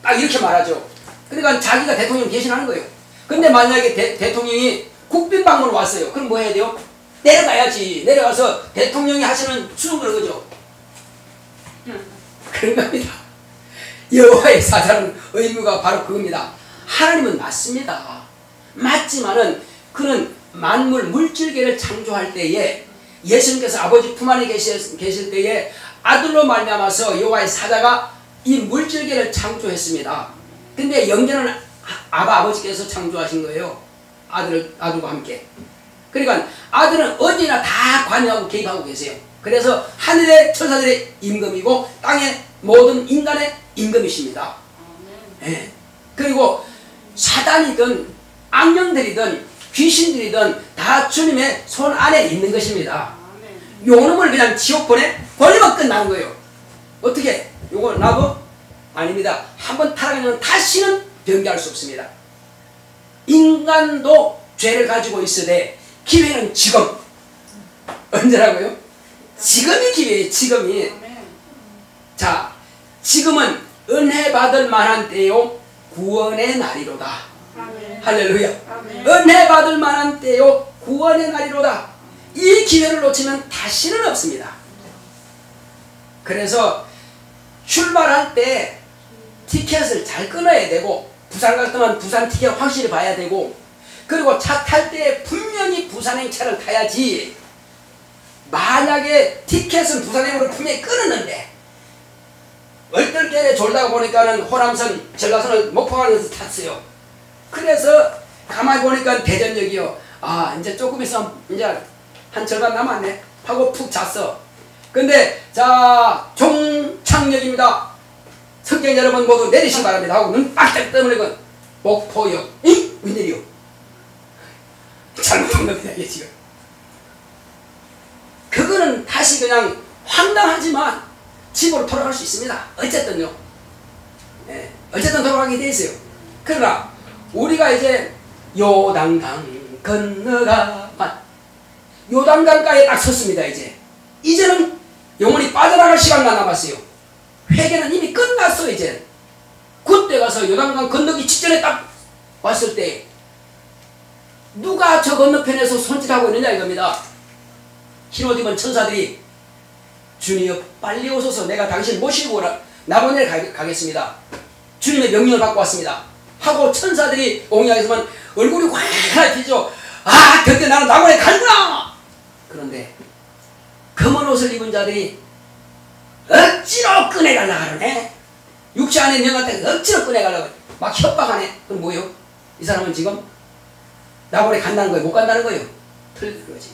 딱 이렇게 말하죠. 그러니까 자기가 대통령 대신하는 거예요. 근데 만약에 대통령이 국빈 방문을 왔어요. 그럼 뭐 해야 돼요? 내려가야지. 내려가서 대통령이 하시는 수행을 거죠. 그런 겁니다. 여호와의 사자는 의무가 바로 그겁니다. 하나님은 맞습니다. 맞지만은 그는 만물 물질계를 창조할 때에 예수님께서 아버지 품 안에 계실 때에 아들로 말미암아서 여호와의 사자가 이 물질계를 창조했습니다. 근데 영계는 아버지께서 창조하신 거예요. 아들과 함께. 그러니까 아들은 어디나 다 관여하고 개입하고 계세요. 그래서 하늘의 천사들의 임금이고 땅의 모든 인간의 임금이십니다. 네. 그리고 사단이든 악령들이든 귀신들이든 다 주님의 손 안에 있는 것입니다. 요놈을 그냥 지옥 버리면 끝나는 거예요. 어떻게? 요거 나고? 아닙니다. 한번 타락하면 다시는 변개할 수 없습니다. 인간도 죄를 가지고 있으되 기회는 지금. 언제라고요? 지금이 기회예요. 지금이. 자, 지금은 은혜 받을 만한 때요 구원의 날이로다. 할렐루야. 은혜 받을 만한 때요 구원의 날이로다. 이 기회를 놓치면 다시는 없습니다. 그래서 출발할 때 티켓을 잘 끊어야 되고 부산 갈 때만 부산 티켓 확실히 봐야 되고 그리고 차 탈 때 분명히 부산행차를 타야지. 만약에 티켓은 부산행으로 분명히 끊었는데 얼떨결에 졸다가 보니까는 호남선 전라선을 목포항에서 탔어요. 그래서 가만히 보니까 대전역이요. 아 이제 조금 있으면 이제 한 절반 남았네 하고 푹 잤어. 근데 자 종착역입니다. 승객 여러분 모두 내리시기 바랍니다 하고 눈 빡딱 뜨면 목포역. 이? 웬일이요? 잘못한 겁니다 이게 지금. 그거는 다시 그냥 황당하지만 집으로 돌아갈 수 있습니다. 어쨌든요. 예, 어쨌든 돌아가게 돼 있어요. 그러나 우리가 이제 요단강 건너가 요단강가에 딱 섰습니다. 이제는 영원히 빠져나갈 시간만 남았어요. 회개는 이미 끝났어. 이제 그때 가서 요단강 건너기 직전에 딱 왔을 때 누가 저 건너편에서 손짓하고 있느냐 이겁니다. 흰옷 입은 천사들이 주님이여 빨리 오소서 내가 당신 모시고 나보내러 가겠습니다. 주님의 명령을 받고 왔습니다. 하고 천사들이 옹야에서만 얼굴이 환하피죠. 아 그때 나는 나보내 갈구나. 그런데 검은 옷을 입은 자들이 억지로 꺼내가려고 하네. 육체 안에 있는 것한테 억지로 꺼내가려고 막 협박하네. 그럼 뭐요? 이 사람은 지금 나보내 간다는 거예요? 못 간다는 거예요? 틀린 거지.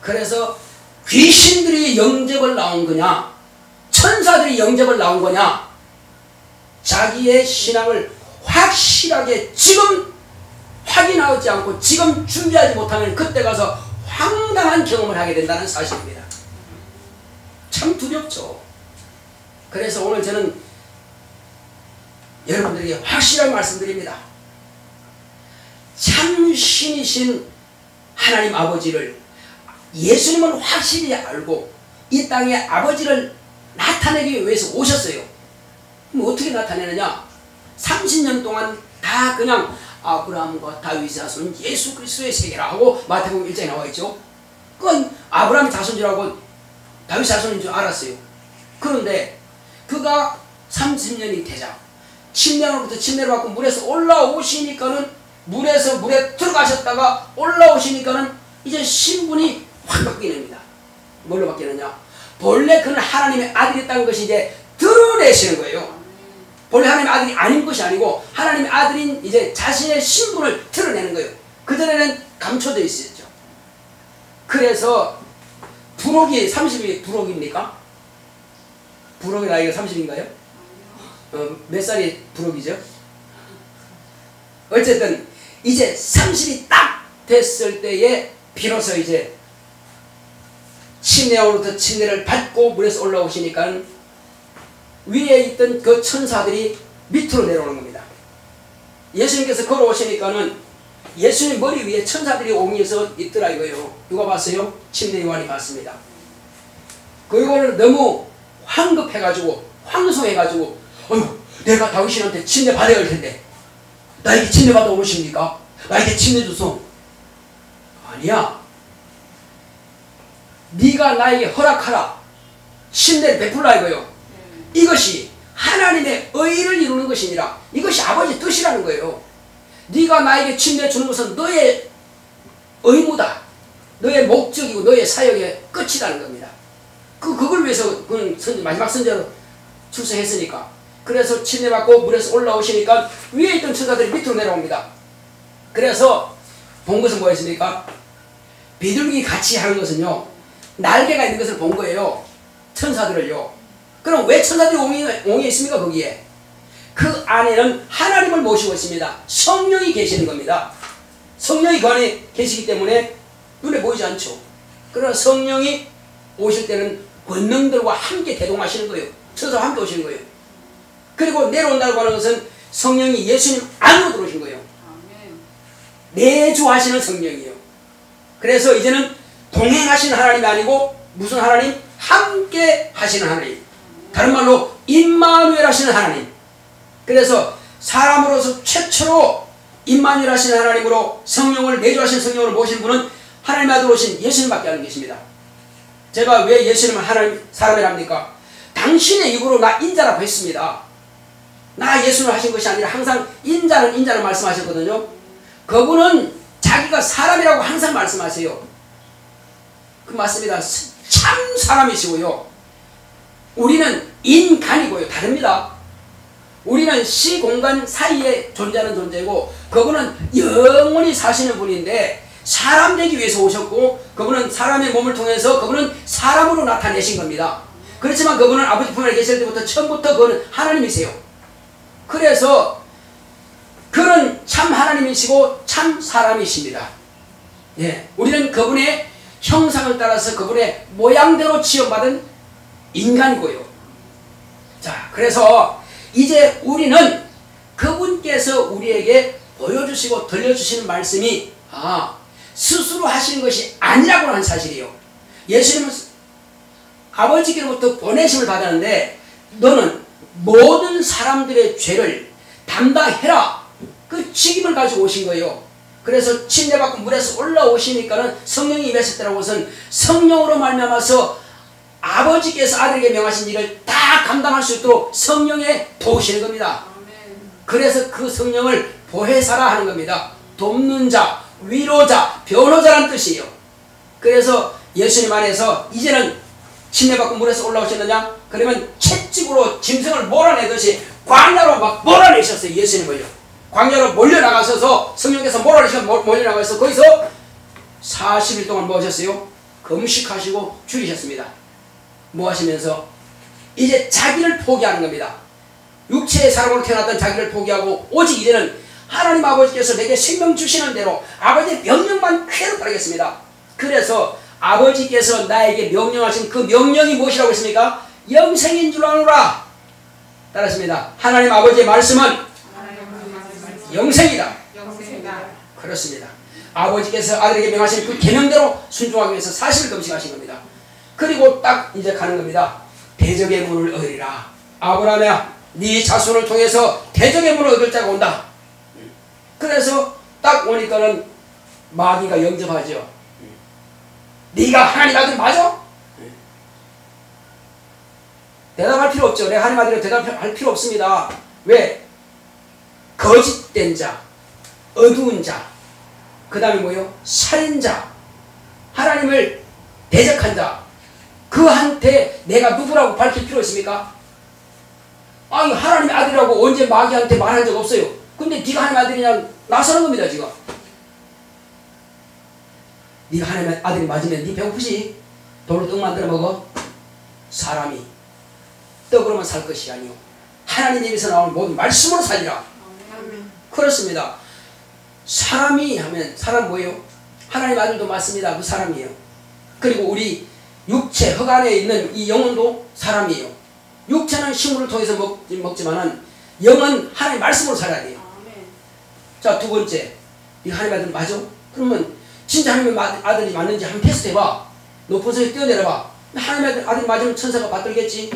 그래서 귀신들이 영접을 나온 거냐 천사들이 영접을 나온 거냐, 자기의 신앙을 확실하게 지금 확인하지 않고 지금 준비하지 못하면 그때 가서 황당한 경험을 하게 된다는 사실입니다. 참 두렵죠. 그래서 오늘 저는 여러분들에게 확실하게 말씀드립니다. 참 신이신 하나님 아버지를 예수님은 확실히 알고 이 땅에 아버지를 나타내기 위해서 오셨어요. 그럼 어떻게 나타내느냐? 30년 동안 다 그냥 아브라함과 다윗의 자손은 예수 그리스도의 세계라 하고 마태복음 1장에 나와 있죠. 그건 아브라함의 자손이라고 다윗 자손인 줄 알았어요. 그런데 그가 30년이 되자 침례로부터 침례를 받고 물에서 올라오시니까는 물에 들어가셨다가 올라오시니까는 이제 신분이 확 바뀌는입니다. 뭘로 바뀌느냐? 본래 그는 하나님의 아들이었다는 것이 이제 드러내시는 거예요. 본래 하나님의 아들이 아닌 것이 아니고 하나님의 아들인 이제 자신의 신분을 드러내는 거예요. 그전에는 감춰져 있었죠. 그래서 부록이 30이 부록입니까? 부록의 나이가 30인가요? 몇 살이 부록이죠? 어쨌든 이제 30이 딱 됐을 때에 비로소 이제 침례로부터 침례를 받고 물에서 올라오시니까 위에 있던 그 천사들이 밑으로 내려오는 겁니다. 예수님께서 걸어오시니까는 예수님 머리 위에 천사들이 옹이어서 있더라 이거예요. 누가 봤어요? 침례 요한이 봤습니다. 그거를 너무 황급해가지고 황송해가지고 어휴 내가 당신한테 침례 받아야 할 텐데 나에게 침례 받아 오십니까? 나에게 침례 주소. 아니야. 네가 나에게 허락하라. 침례를 베풀라 이거요. 이것이 하나님의 의를 이루는 것이니라. 이것이 아버지 뜻이라는 거예요. 네가 나에게 침례 주는 것은 너의 의무다. 너의 목적이고 너의 사역의 끝이라는 겁니다. 그걸 위해서 마지막 선제로 출세했으니까. 그래서 침례받고 물에서 올라오시니까 위에 있던 천사들이 밑으로 내려옵니다. 그래서 본 것은 뭐였습니까? 비둘기 같이 하는 것은요, 날개가 있는 것을 본 거예요. 천사들을요. 그럼 왜 천사들이 옹에 있습니까? 거기에 그 안에는 하나님을 모시고 있습니다. 성령이 계시는 겁니다. 성령이 그 안에 계시기 때문에 눈에 보이지 않죠. 그러나 성령이 오실 때는 권능들과 함께 대동하시는 거예요. 천사와 함께 오시는 거예요. 그리고 내려온다고 하는 것은 성령이 예수님 안으로 들어오신 거예요. 내주하시는 성령이에요. 그래서 이제는 동행하시는 하나님이 아니고 무슨 하나님? 함께 하시는 하나님. 다른 말로 임마누엘 하시는 하나님. 그래서 사람으로서 최초로 임마누엘 하시는 하나님으로 성령을 내주하시는 성령으로 모신 분은 하나님의 아들 오신 예수님밖에 안 계십니다. 제가 왜 예수님을 하나님 사람이랍니까? 당신의 입으로 나 인자라고 했습니다. 나 예수를 하신 것이 아니라 항상 인자는 말씀하셨거든요. 그분은 자기 자기가 사람이라고 항상 말씀하세요. 그 맞습니다. 참 사람이시고요. 우리는 인간이고요. 다릅니다. 우리는 시공간 사이에 존재하는 존재고 그분은 영원히 사시는 분인데 사람 되기 위해서 오셨고 그분은 사람의 몸을 통해서 그분은 사람으로 나타내신 겁니다. 그렇지만 그분은 아버지 품 안에 계실 때부터 처음부터 그분은 하나님이세요. 그래서 그는 참 하나님이시고 참 사람이십니다. 예, 우리는 그분의 형상을 따라서 그분의 모양대로 지원받은 인간이고요. 자, 그래서 이제 우리는 그분께서 우리에게 보여주시고 들려주시는 말씀이 스스로 하시는 것이 아니라고 하는 사실이에요. 예수님은 아버지께로부터 보내심을 받았는데 너는 모든 사람들의 죄를 담당해라. 그 책임을 가지고 오신 거예요. 그래서 침례받고 물에서 올라오시니까는 성령이 임했을 때라고 해서는 성령으로 말미암아서 아버지께서 아들에게 명하신 일을 다 감당할 수 있도록 성령에 도우시는 겁니다. 그래서 그 성령을 보혜사라 하는 겁니다. 돕는 자, 위로자, 변호자라는 뜻이에요. 그래서 예수님 안에서 이제는 침례받고 물에서 올라오셨느냐? 그러면 채찍으로 짐승을 몰아내듯이 광야로 막 몰아내셨어요. 예수님을요. 광야로 몰려나가셔서 성령께서 몰려나가서 거기서 40일 동안 뭐 하셨어요? 금식하시고 줄이셨습니다. 뭐 하시면서 이제 자기를 포기하는 겁니다. 육체의 사람으로 태어났던 자기를 포기하고 오직 이제는 하나님 아버지께서 내게 생명 주시는 대로 아버지의 명령만 그대로 따르겠습니다. 그래서 아버지께서 나에게 명령하신 그 명령이 무엇이라고 했습니까? 영생인 줄 아노라. 따랐습니다. 하나님 아버지의 말씀은 영생이다. 그렇습니다. 아버지께서 아들에게 명하신 그 계명대로 순종하기 위해서 40일 금식하신 겁니다. 그리고 딱 이제 가는 겁니다. 대적의 문을 얻으리라. 아브라함아, 네 자손을 통해서 대적의 문을 얻을 자가 온다. 그래서 딱 오니까는 마귀가 영접하죠. 네가 하나님 아들 맞아? 대답할 필요 없죠. 내가 하나님 아들이라고 대답할 필요 없습니다. 왜? 거짓된 자, 어두운 자, 그 다음에 뭐요? 살인자, 하나님을 대적한 자, 그한테 내가 누구라고 밝힐 필요 있습니까? 아니 하나님의 아들이라고 언제 마귀한테 말한 적 없어요. 근데 네가 하나님의 아들이냐 나서는 겁니다. 지금 네가 하나님의 아들이 맞으면 네 배고프지? 돌로 떡 만들어 먹어? 사람이 떡으로만 살 것이 아니오 하나님 입에서 나오는 모든 말씀으로 살리라. 그렇습니다. 사람이 하면 사람 뭐예요? 하나님 아들도 맞습니다. 그 사람이에요. 그리고 우리 육체 흙 안에 있는 이 영혼도 사람이에요. 육체는 식물을 통해서 먹지만은 영은 하나님의 말씀으로 살아야 돼요. 자, 두 번째, 네가 하나님의 아들 맞아? 그러면 진짜 하나님의 아들이 맞는지 한번 테스트 해봐. 높은 산에 뛰어내려봐. 하나님의 아들이 맞으면 천사가 받들겠지.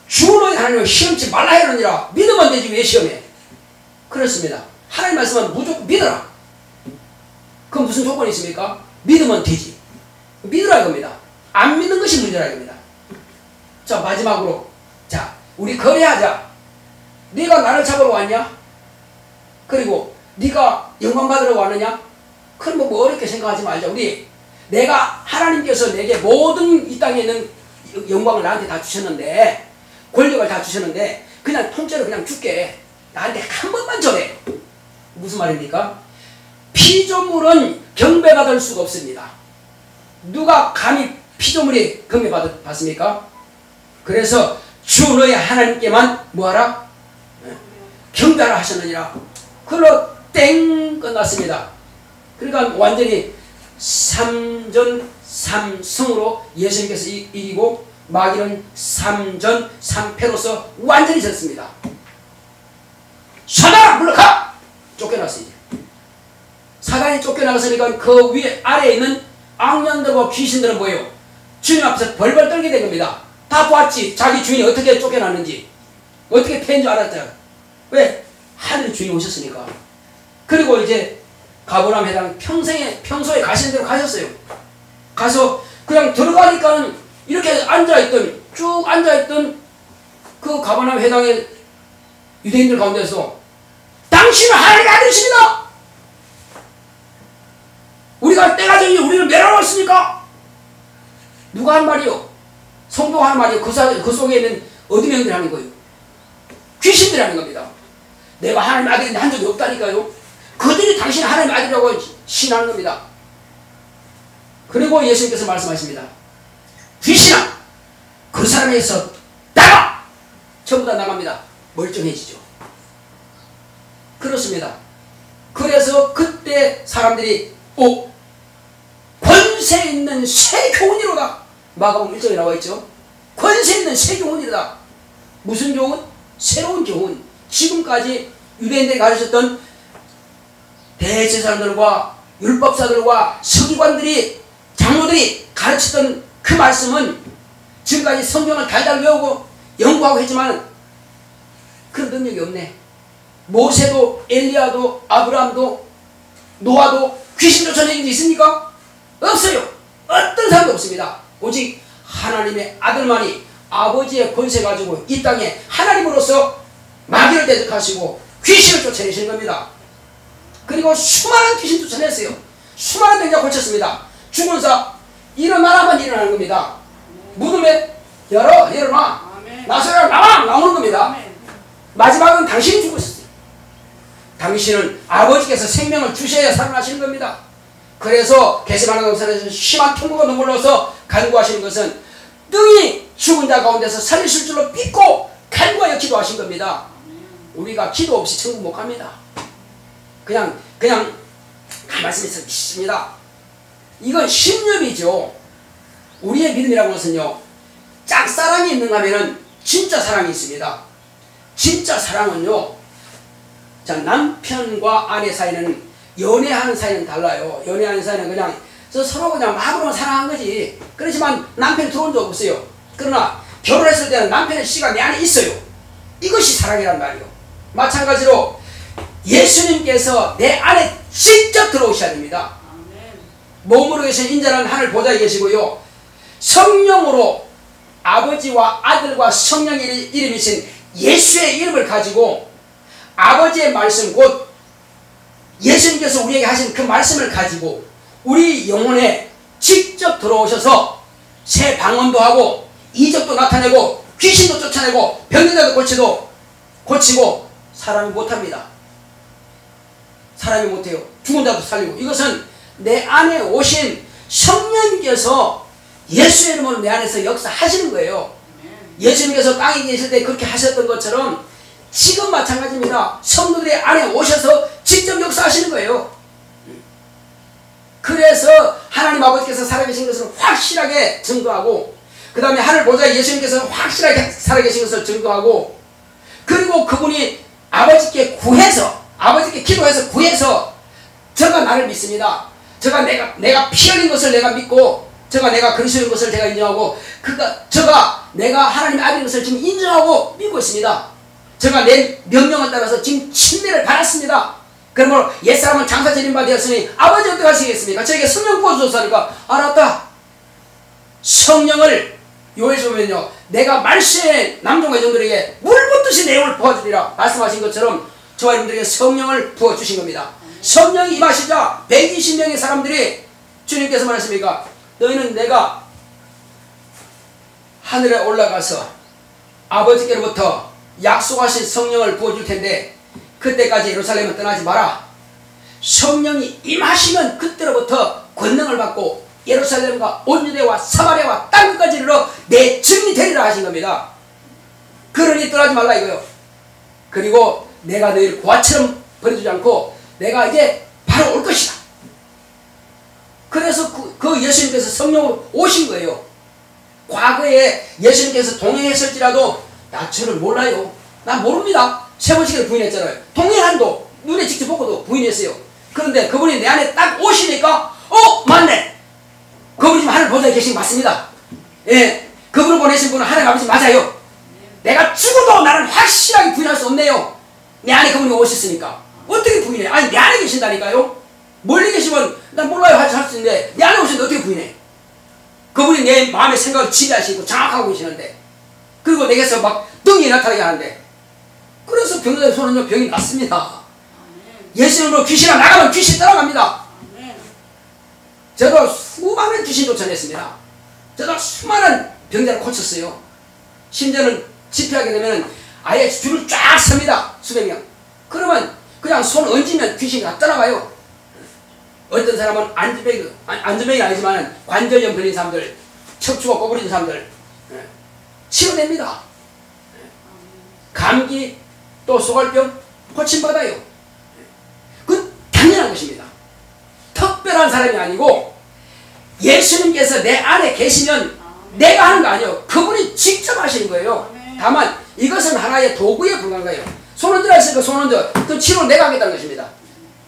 주노의 하나님을 시험치 말라 하느니라. 믿으면 되지 왜 시험해? 그렇습니다. 하나님 말씀은 무조건 믿어라. 그럼 무슨 조건이 있습니까? 믿으면 되지. 믿으라 이겁니다. 안 믿는 것이 문제라 이겁니다. 자, 마지막으로 자, 우리 거래하자. 네가 나를 잡으러 왔냐? 그리고 네가 영광 받으러 왔느냐? 그럼 뭐 어렵게 생각하지 말자. 우리 내가 하나님께서 내게 모든 이 땅에 있는 영광을 나한테 다 주셨는데 권력을 다 주셨는데 그냥 통째로 그냥 줄게. 나한테 한 번만 전해. 무슨 말입니까? 피조물은 경배받을 수가 없습니다. 누가 감히 피조물이 경배받습니까? 그래서 주 너의 하나님께만 뭐하라? 경배하라 하셨느니라. 그걸로 땡 끝났습니다. 그러니까 완전히 3전 3승으로 예수님께서 이기고 마귀는 3전 3패로서 완전히 졌습니다. 사단아 물러가! 쫓겨났어요. 사단이 쫓겨나갔으니까 그 위에 아래에 있는 악령들과 귀신들은 뭐예요? 주님 앞에서 벌벌 떨게 된 겁니다. 다 보았지. 자기 주인이 어떻게 쫓겨났는지 어떻게 패인 줄 알았죠. 왜? 하늘 주인이 오셨으니까. 그리고 이제 가버나움 회당 평소에 가시는 대로 가셨어요. 가서 그냥 들어가니까는 이렇게 쭉 앉아있던 그 가버나움 회당의 유대인들 가운데서 당신은 하나님의 아들이십니다. 우리가 때가 되니 우리를 멸하였습니까? 누가 한 말이요? 성도가 하는 말이요? 그 속에 있는 어둠의 영들이 하는 거예요. 귀신들이 하는 겁니다. 내가 하나님의 아들인데 한 적이 없다니까요. 그들이 당신 하나님의 아들이라고 신하는 겁니다. 그리고 예수님께서 말씀하십니다. 귀신아, 그 사람에서 나가! 전부 다 나갑니다. 멀쩡해지죠. 그렇습니다. 그래서 그때 사람들이 권세 있는 새 교훈이로다. 마가복음 1장에 나와 있죠. 권세 있는 새 교훈이로다. 무슨 교훈? 새로운 교훈. 지금까지 유대인들이 가르쳤던 대제사장들과 율법사들과 서기관들이 장로들이 가르쳤던 그 말씀은 지금까지 성경을 달달 외우고 연구하고 했지만 그런 능력이 없네. 모세도 엘리야도 아브라함도 노아도 귀신 쫓아낸 적이 있습니까? 없어요. 어떤 사람도 없습니다. 오직 하나님의 아들만이 아버지의 권세 가지고 이 땅에 하나님으로서 마귀를 대적하시고 귀신을 쫓아내시는 겁니다. 그리고 수많은 귀신 쫓아냈어요. 수많은 병자 고쳤습니다. 죽은 자 일어나라면 일어나는 겁니다. 무덤에 열어놔. 나서라 나오는 겁니다. 마지막은 당신이 죽었어요. 당신은 아버지께서 생명을 주셔야 살아나시는 겁니다. 그래서 겟세마네 동산에서 심한 통곡과 눈물을 흘려서 간구하시는 것은 능히 죽은 자 가운데서 살리실 줄로 믿고 간구하여 기도하신 겁니다. 우리가 기도 없이 천국 못 갑니다. 그냥 말씀이 있습니다. 이건 신념이죠. 우리의 믿음이라고 것은요, 짝사랑이 있는가 하면은 진짜 사랑이 있습니다. 진짜 사랑은요, 자, 남편과 아내 사이는, 연애하는 사이는 달라요. 연애하는 사이는 그냥 서로 그냥 마음으로만 사랑한 거지. 그렇지만 남편이 들어온 적 없어요. 그러나 결혼했을 때는 남편의 씨가 내 안에 있어요. 이것이 사랑이란 말이에요. 마찬가지로 예수님께서 내 안에 직접 들어오셔야 됩니다. 몸으로 계신 인자는 하늘 보좌에 계시고요, 성령으로 아버지와 아들과 성령의 이름이신 예수의 이름을 가지고 아버지의 말씀, 곧 예수님께서 우리에게 하신 그 말씀을 가지고 우리 영혼에 직접 들어오셔서 새 방언도 하고 이적도 나타내고 귀신도 쫓아내고 병자도 고치고 사람이 못합니다. 사람이 못해요. 죽은 자도 살리고. 이것은 내 안에 오신 성령님께서 예수의 이름으로 내 안에서 역사하시는 거예요. 예수님께서 땅에 계실 때 그렇게 하셨던 것처럼 지금 마찬가지입니다. 성도들의 안에 오셔서 직접 역사하시는 거예요. 그래서 하나님 아버지께서 살아계신 것을 확실하게 증거하고, 그 다음에 하늘 보좌에 예수님께서 확실하게 살아계신 것을 증거하고, 그리고 그분이 아버지께 기도해서 구해서 저가 나를 믿습니다. 저가 내가 피 흘린 것을 내가 믿고, 저가 내가 그리스도인 것을 제가 인정하고, 저가 내가 하나님의 아들인 것을 지금 인정하고 믿고 있습니다. 저가 내 명령을 따라서 지금 침례를 받았습니다. 그러므로 옛사람은 장사 지린 바 되었으니 아버지 어떻게 하시겠습니까? 저에게 성령 부어주셨으니까 알았다. 성령을 요엘서 보면요, 내가 말세의 남종과 여종들에게 물 붓듯이 내용을 부어주리라 말씀하신 것처럼 저와 여러분들에게 성령을 부어주신 겁니다. 성령이 임하시자 120명의 사람들이 주님께서 말했습니까? 너희는 내가 하늘에 올라가서 아버지께로부터 약속하신 성령을 부어줄 텐데 그때까지 예루살렘을 떠나지 마라. 성령이 임하시면 그때로부터 권능을 받고 예루살렘과 온 유대와 사마리아와 땅끝까지 이르러 내 증인이 되리라 하신 겁니다. 그러니 떠나지 말라 이거요. 그리고 내가 너희를 고아처럼 버려두지 않고 내가 이제 바로 올 것이다. 그래서 그 예수님께서 성령으로 오신 거예요. 과거에 예수님께서 동행했을지라도 나 저를 몰라요. 난 모릅니다. 세 번씩이나 부인했잖아요. 동행한도 눈에 직접 보고도 부인했어요. 그런데 그분이 내 안에 딱 오시니까 맞네. 그분이 지금 하늘 보좌에 계신 거 맞습니다. 예, 그분을 보내신 분은 하나님 아버지 맞아요. 내가 죽어도 나는 확실하게 부인할 수 없네요. 내 안에 그분이 오셨으니까. 어떻게 부인해? 아니 내 안에 계신다니까요. 멀리 계시면 난 몰라요 할 수 있는데 내 안에 오시는데 어떻게 부인해? 그분이 내 마음의 생각을 지배하시고 장악하고 계시는데, 그리고 내게서 막 능이 나타나게 하는데, 그래서 병자의 손은요 병이 낫습니다. 예수님으로 귀신아 나가면 귀신 따라갑니다. 저도 수많은 귀신 쫓아냈습니다. 저도 수많은 병자를 고쳤어요. 심지어는 집회하게 되면 아예 줄을 쫙 섭니다. 수백 명. 그러면 그냥 손 얹으면 귀신이 다 떠나가요. 어떤 사람은 안전병이 아니지만 관절염 걸린 사람들, 척추가 꼬부린 사람들 치료됩니다. 감기 또 소갈병 고침받아요. 그건 당연한 것입니다. 특별한 사람이 아니고 예수님께서 내 안에 계시면 내가 하는 거 아니에요. 그분이 직접 하시는 거예요. 다만 이것은 하나의 도구에 불과한 거예요. 손 얹으라 했으니까 손 얹어. 그 치료를 내가 하겠다는 것입니다.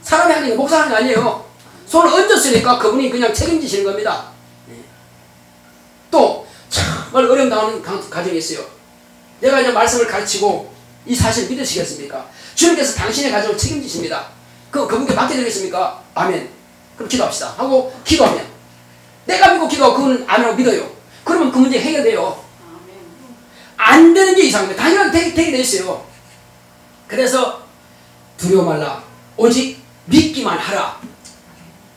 사람이 하는 게 목사 하는 게 아니에요. 손을 얹었으니까 그분이 그냥 책임지시는 겁니다. 또 정말 어려움 당하는 가정이 있어요. 내가 이제 말씀을 가르치고 이 사실을 믿으시겠습니까? 주님께서 당신의 가정을 책임지십니다. 그분께 맡겨드리겠습니까? 아멘. 그럼 기도합시다. 하고 기도하면 내가 믿고 기도하고 그분은 아멘하고 믿어요. 그러면 그 문제 해결돼요. 안 되는 게 이상합니다. 당연하게 되게 돼 있어요. 그래서 두려워 말라. 오직 믿기만 하라.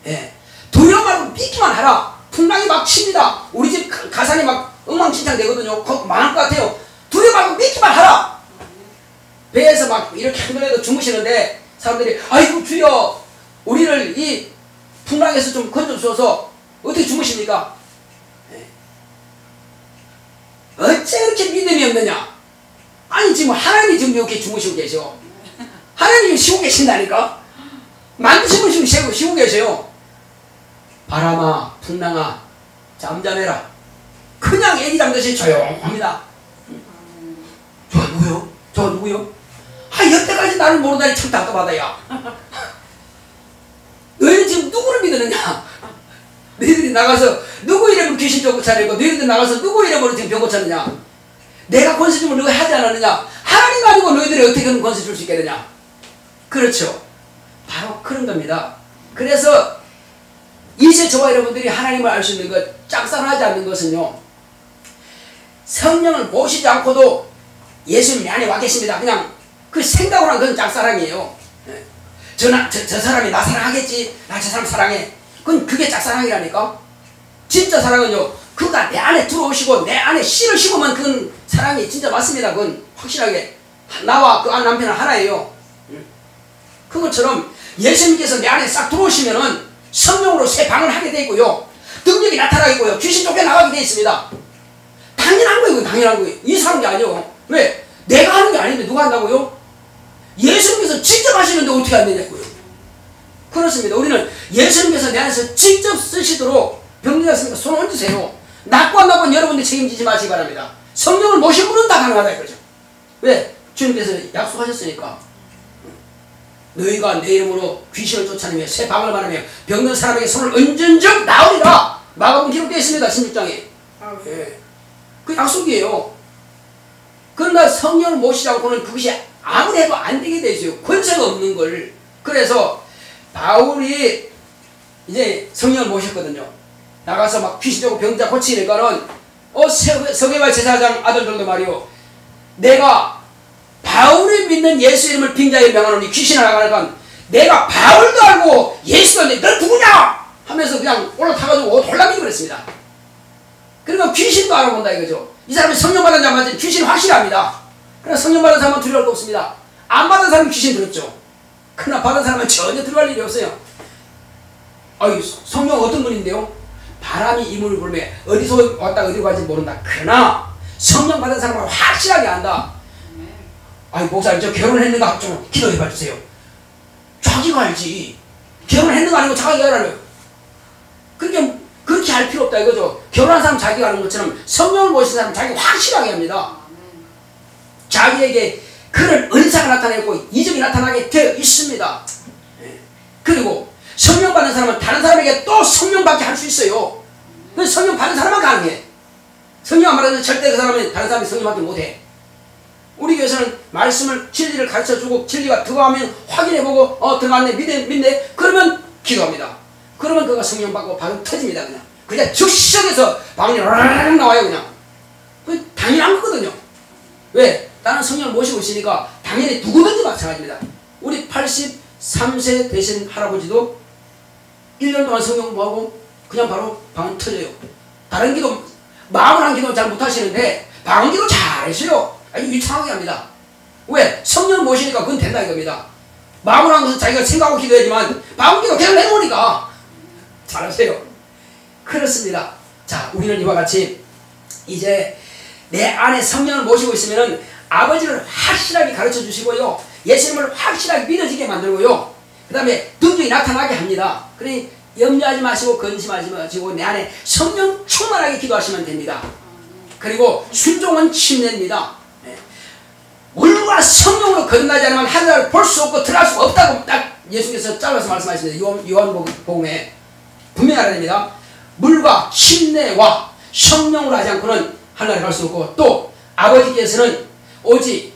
예. 두려워 말고 믿기만 하라. 풍랑이 막 칩니다. 우리 집 가산이 막 엉망진창 되거든요. 망할 것 같아요. 두려워 말고 믿기만 하라. 배에서 막 이렇게 흔들려도 주무시는데 사람들이 아이고 주여 우리를 이 풍랑에서 좀 건져주셔서 어떻게 주무십니까? 예. 어째 그렇게 믿음이 없느냐? 아니 지금 하나님이 지금 이렇게 주무시고 계셔. 하나님이 쉬고 계신다니까? 만드신 분이 쉬고 계세요. 바람아 풍랑아 잠잠해라. 그냥 애기 잠듯이 조용합니다. 저 누구요? 저 누구요? 아 여태까지 나를 모르다니 참 답답하다 야. 너희는 지금 누구를 믿느냐? 너희들이 나가서 누구 이름으로 귀신 쫓아내고 너희들 나가서 누구 이름으로 지금 병 고쳤느냐? 내가 권세 주면 너희 하지 않았느냐? 하나님 가지고 너희들이 어떻게 그런 권세 줄 수 있겠느냐? 그렇죠. 바로 그런 겁니다. 그래서 이제 저와 여러분들이 하나님을 알 수 있는 것, 짝사랑하지 않는 것은요, 성령을 모시지 않고도 예수님 내 안에 와 계십니다. 그냥 그 생각으로 한 그건 짝사랑이에요. 저 사람이 나 사랑하겠지. 나 저 사람 사랑해. 그게 짝사랑이라니까. 진짜 사랑은요, 그가 내 안에 들어오시고 내 안에 씨를 심으면 그건 사랑이 진짜 맞습니다. 그건 확실하게 나와 그 남편은 하나예요. 그것처럼 예수님께서 내 안에 싹 들어오시면은 성령으로 새 방을 하게 되어 있고요. 능력이 나타나겠고요. 귀신 쫓겨나가게 되어 있습니다. 당연한 거예요. 당연한 거예요. 이상한 게 아니에요. 왜? 내가 하는 게 아닌데 누가 한다고요? 예수님께서 직접 하시는데 어떻게 안 되냐고요. 그렇습니다. 우리는 예수님께서 내 안에서 직접 쓰시도록 병들었으니까 손을 얹으세요. 낫고 안 낫고 여러분들 책임지지 마시기 바랍니다. 성령을 모신 분은 다 가능하다 이거죠. 왜? 주님께서 약속하셨으니까. 너희가 내 이름으로 귀신을 쫓아내며 새 방을 말하며 병든 사람에게 손을 얹은 적 나오리라. 마가복음 기록되어 있습니다. 16장에. 예. 그 약속이에요. 그러나 성령을 모시지 않고는 그것이 아무리 해도 안 되게 되어 있어요. 권세가 없는 걸. 그래서 바울이 이제 성령을 모셨거든요. 나가서 막 귀신 쫓고 병자 고치니까는 서게발 제사장 아들들도 말이요. 내가 바울이 믿는 예수 이름을 빙자에 명하노니 귀신을 나가니까 내가 바울도 알고 예수도 알는데 너 누구냐? 하면서 그냥 올라타가지고 돌라미고 그랬습니다. 그러니까 귀신도 알아본다 이거죠. 이 사람이 성령 받은 자만 귀신이 확실합니다. 그러나 성령 받은 사람은 두려울 거 없습니다. 안 받은 사람은 귀신 들었죠. 그러나 받은 사람은 전혀 들어갈 일이 없어요. 아유, 성령 어떤 분인데요? 바람이 이문을 불며 어디서 왔다 어디로 갈지 모른다. 그러나 성령 받은 사람은 확실하게 안다. 아니 목사님 저 결혼했는가 좀 기도해 봐주세요. 자기가 알지. 결혼했는가 아니고 자기가 알아요. 그렇게 할 필요 없다 이거죠. 결혼한 사람 자기가 아는 것처럼 성령을 모신 사람 자기가 확실하게 합니다. 자기에게 그런 은사가 나타내고 이적이 나타나게 되어 있습니다. 그리고 성령 받는 사람은 다른 사람에게 또 성령 받게 할 수 있어요. 성령 받는 사람만 가능해. 성령 안 받는 절대 그 사람은 다른 사람이 성령 받게 못해. 우리 교회에서는 말씀을 진리를 가르쳐주고 진리가 들어가면 확인해보고 들어갔네 믿네 그러면 기도합니다. 그러면 그가 성령 받고 방이 터집니다. 그냥 즉석에서 방이 라라락 나와요. 그냥 그 당연한 거거든요. 왜? 나는 성령을 모시고 있으니까 당연히 누구든지 마찬가지입니다. 우리 83세 되신 할아버지도 1년 동안 성령 공부하고 그냥 바로 방언 터져요. 다른 기도, 마음을 한 기도 잘 못하시는데 방언 기도 잘하셔요. 아주 유창하게 합니다. 왜? 성령을 모시니까 그건 된다 이겁니다. 마음을 한 것은 자기가 생각하고 기도하지만 방언 기도 계속 내놓으니까 잘하세요. 그렇습니다. 자, 우리는 이와 같이 이제 내 안에 성령을 모시고 있으면은 아버지를 확실하게 가르쳐 주시고요. 예수님을 확실하게 믿어지게 만들고요. 그 다음에 능력이 나타나게 합니다. 그러니 염려하지 마시고 근심하지 마시고 내 안에 성령 충만하게 기도하시면 됩니다. 그리고 순종은 침례입니다. 네. 물과 성령으로 거듭나지 않으면 하늘나라를 볼 수 없고 들어갈 수 없다고 딱 예수께서 잘라서 말씀하십니다. 요한복음에 분명히 알아야 됩니다. 물과 침례와 성령으로 하지 않고는 하늘나라에 갈 수 없고, 또 아버지께서는 오직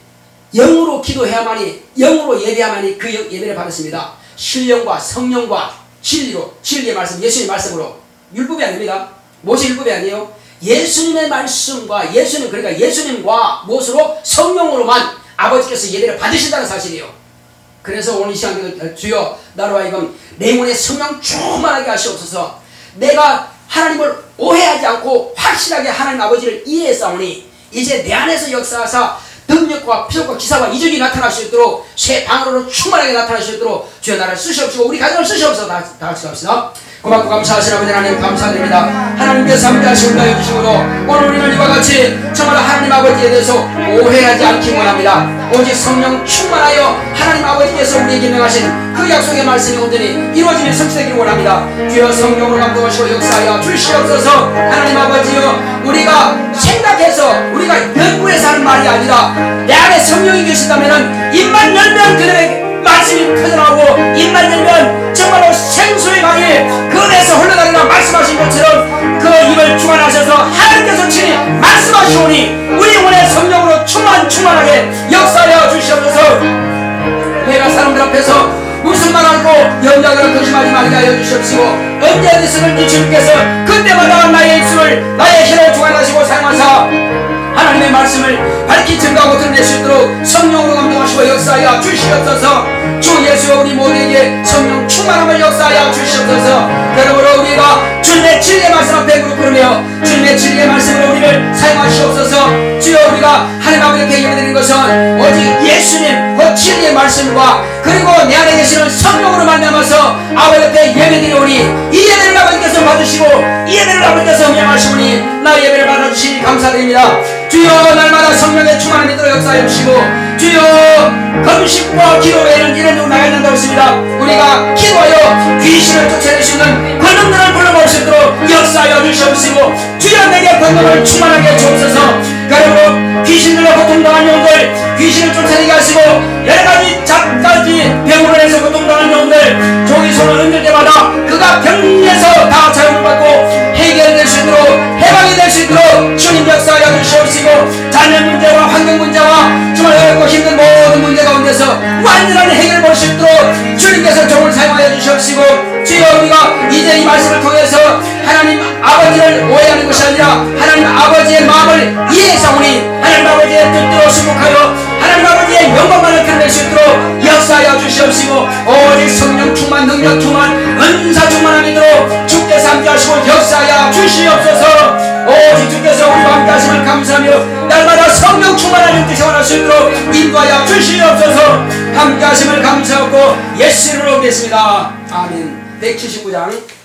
영으로 기도해야만이, 영으로 예배해야만이 그 예배를 받았습니다. 신령과 성령과 진리로, 진리의 말씀, 예수님의 말씀으로. 율법이 아닙니다. 모세 율법이 아니에요. 예수님의 말씀과 예수님, 그러니까 예수님과 무엇으로? 성령으로만 아버지께서 예배를 받으신다는 사실이에요. 그래서 오늘 이 시간에 주여 나로 하여금 내 영혼에 성령 충만하게 하시옵소서. 내가 하나님을 오해하지 않고 확실하게 하나님 아버지를 이해했사오니 이제 내 안에서 역사하사 능력과 표적과 기사와 이적이 나타날 수 있도록 새 방으로 충만하게 나타날 수 있도록 주여 나를 쓰시옵시고 우리 가정을 쓰시옵소서. 다 같이 갑시다. 고맙고 감사하신 아버지 하나님 감사드립니다. 하나님께서 함께하시고 인도해 주시고도 오늘 우리는 이와 같이 정말 하나님 아버지에 대해서 오해하지 않기 원합니다. 오직 성령 충만하여 하나님 아버지께서 우리에게 명하신 그 약속의 말씀이 온전히 이루어지는 성취되기를 원합니다. 주여 성령으로 감동하시고 역사하여 주시옵소서. 하나님 아버지여, 우리가 생각해서 우리가 연구해서 하는 말이 아니라 내 안에 성령이 계시다면 입만 열면 그들의 말씀이 터져나오고, 입만 열면 정말로 생수의 강이 그 안에서 흘러다니라 말씀하신 것처럼 그 입을 충만하셔서 하나님께서 친히 말씀하시오니 우리 영혼의 성령으로 충만하게 역사하여 주시옵소서. 내가 사람들 앞에서 무슨 말 하고 염려하거나 거짓말하지 말게 하여 주시옵시고, 언제 어디서든지 주님께서 그때마다 나의 입술을 나의 혀를 주관하시고 사용하사 하나님의 말씀을 밝히 증거하고 드러낼 수 있도록 성령으로 감동하시고 역사하여 주시옵소서. 주 예수여, 우리 모두에게 성령 충만함을 역사하여 주시옵소서. 그러므로 우리가 주님의 진리의 말씀 앞에 무릎 꿇으며 주님의 진리의 말씀으로 우리를 사용하시옵소서. 주여, 우리가 하나님 아버지 앞에 예배드리는 것은 오직 예수님 그 진리의 말씀과 그리고 내 안에 계시는 성령으로 만나면서 아버지 앞에 예배드리오니 이 예배를 아버지께서 받으시고 이 예배를 아버지께서 명령하시오니 나의 예배를 받아주시니 감사드립니다. 주여, 날마다 성령의 충만함이 들어 역사해 주시고, 주여, 금식과 기도 외에는 이런 종 나가야 된다고 했습니다. 우리가 기도하여 귀신을 쫓아낼 수 있는 권능들을 불러볼 수 있도록 역사하여 주시옵시고, 주여 내게 권능을 충만하게 주옵소서. 그리고 귀신들로 고통당한 영들, 귀신을 쫓아내게 하시고 여러가지 잡가지 병으로 해서 고통당한 영들 종이 손을 흔들 때마다 그가 병에서 다 자유를 받고 해결될 수 있도록, 해방이 될 수 있도록 주님 역사하여 주시옵시고, 자녀 문제와 환경 문제와 정말 어렵고 힘든 모든 문제 가운데서 완전한 해결을 볼 수 있도록 주님께서 종을 사용하여 주시옵시고, 주여, 우리가 이제 이 말씀을 통해서 하나님 아버지를 오해하는 것이 아니라 하나님 아버지의 마음을 이해해서오니 하나님 아버지의 뜻대로 순복하여 하나님 아버지의 영광만을 드러낼 수 있도록 역사하여 주시옵시고, 오직 성령 충만, 능력 충만, 은사 충만함이 있도록 주께서 함께하시고 역사하여 주시옵소서. 오직 주께서 우리와 함께하심을 감사하며 날마다 성령 충만한 뜻이 원할 수 있도록 인도하여 주시옵소서. 함께하심을 감사하고 예수 이름으로 뵙겠습니다. 아멘. 179장